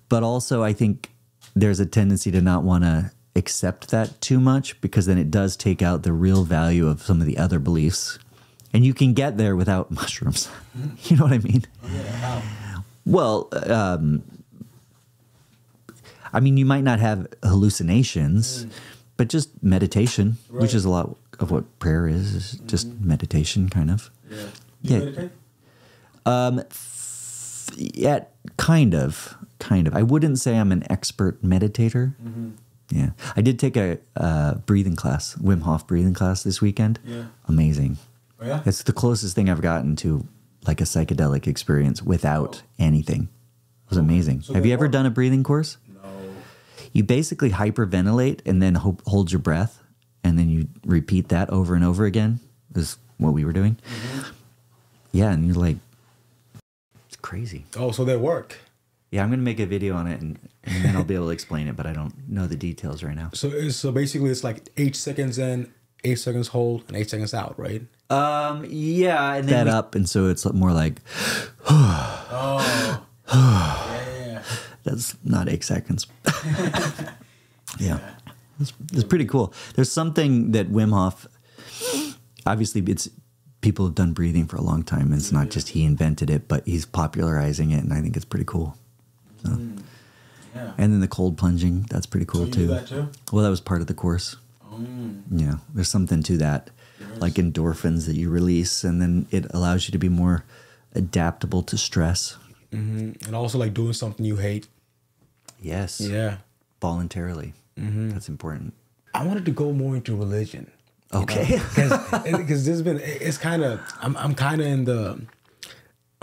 S2: but also I think there's a tendency to not want to accept that too much because then it does take out the real value of some of the other beliefs. And you can get there without mushrooms. You know what I mean? Yeah, how? Well, I mean, you might not have hallucinations, but just meditation, which is a lot of what prayer is just meditation, kind of. Yeah.
S1: You meditate?
S2: Yeah, kind of. I wouldn't say I'm an expert meditator. Yeah. I did take a breathing class, Wim Hof breathing class this weekend. Yeah. Amazing. Oh, yeah? It's the closest thing I've gotten to like a psychedelic experience without anything. It was amazing. So have you ever done a breathing course?
S1: No.
S2: You basically hyperventilate and then hold your breath, and then you repeat that over and over again. This is what we were doing. Yeah, and you're like, it's crazy.
S1: Oh, so they work.
S2: Yeah, I'm going to make a video on it, and then I'll be able to explain it, but I don't know the details right now.
S1: So basically it's like 8 seconds in, 8 seconds hold, and 8 seconds out, right?
S2: Yeah. And then up, and so it's more like... yeah. That's not 8 seconds. Yeah. It's pretty cool. There's something that Wim Hof... Obviously, it's... People have done breathing for a long time, and it's not just he invented it, but he's popularizing it, and I think it's pretty cool. So. Yeah. And then the cold plunging, that's pretty cool too.
S1: You do that too?
S2: Well, that was part of the course. Yeah, there's something to that, like endorphins that you release, and then it allows you to be more adaptable to stress.
S1: And also like doing something you hate.
S2: Yes.
S1: Yeah.
S2: Voluntarily. That's important.
S1: I wanted to go more into religion.
S2: Okay.
S1: Because there's been, it's kind of, I'm kind of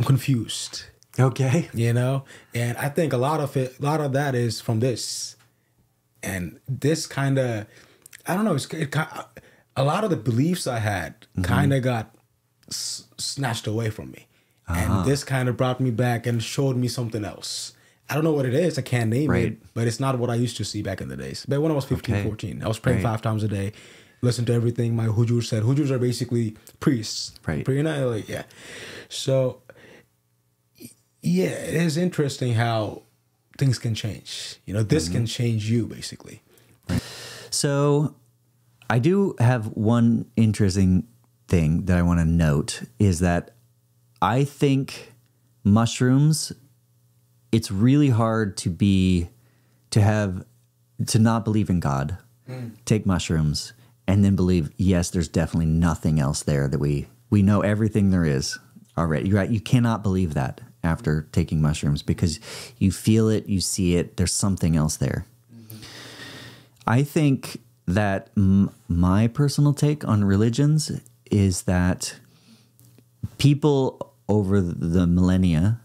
S1: I'm confused.
S2: Okay.
S1: You know, and I think a lot of that is from this, and this kind of, I don't know, a lot of the beliefs I had kind of got snatched away from me, and this kind of brought me back and showed me something else. I don't know what it is. I can't name it, but it's not what I used to see back in the days. But when I was 15, 14, I was praying 5 times a day. Listen to everything my hujur said. Hujurs are basically priests. Right. Yeah. So, yeah, it is interesting how things can change. You know, this can change you, basically.
S2: So, I do have one interesting thing that I want to note is that I think mushrooms, it's really hard to not believe in God, take mushrooms, and then believe, yes, there's definitely nothing else there, that we know everything there is already. You're right. You cannot believe that after taking mushrooms because you feel it, you see it, there's something else there. I think that my personal take on religions is that people over the millennia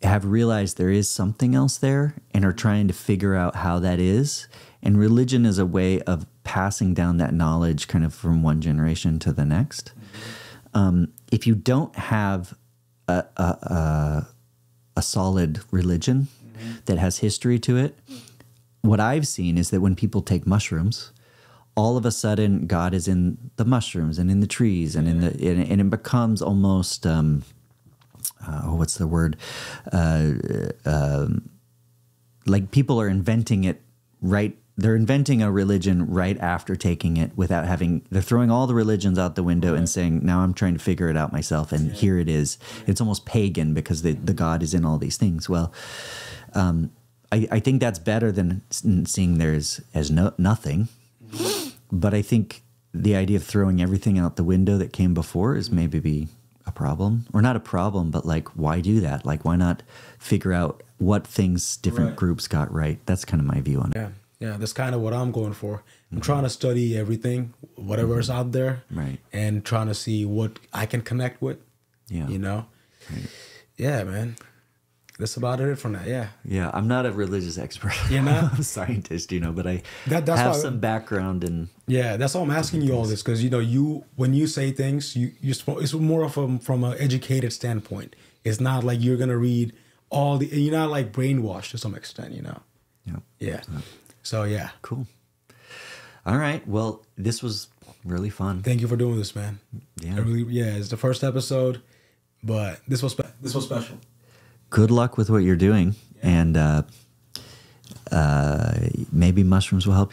S2: have realized there is something else there and are trying to figure out how that is. And religion is a way of passing down that knowledge kind of from one generation to the next. If you don't have a solid religion that has history to it, what I've seen is that when people take mushrooms, all of a sudden God is in the mushrooms and in the trees and and it becomes almost what's the word? Like people are inventing it right. They're inventing a religion right after taking it without having. They're throwing all the religions out the window and saying, "Now I'm trying to figure it out myself." And here it is. It's almost pagan because the God is in all these things. Well, I think that's better than seeing there's as nothing. But I think the idea of throwing everything out the window that came before is maybe a problem, or not a problem, but like, why do that? Like, why not figure out what things different groups got right? That's kind of my view on it.
S1: Yeah, that's kind of what I'm going for. I'm trying to study everything, whatever's out there, and trying to see what I can connect with. Yeah, you know. Yeah, man. That's about it for now. Yeah.
S2: I'm not a religious expert.
S1: You're not?
S2: I'm a scientist, but I
S1: that's
S2: have some background in.
S1: Yeah, that's why I'm asking you all this, because when you say things, it's more of from an educated standpoint. It's not like you're gonna read all the. You're not like brainwashed to some extent, Yeah. So yeah.
S2: Cool. All right. Well, this was really fun.
S1: Thank you for doing this, man.
S2: Yeah.
S1: It's the first episode, but this was special.
S2: Good luck with what you're doing, and maybe mushrooms will help you.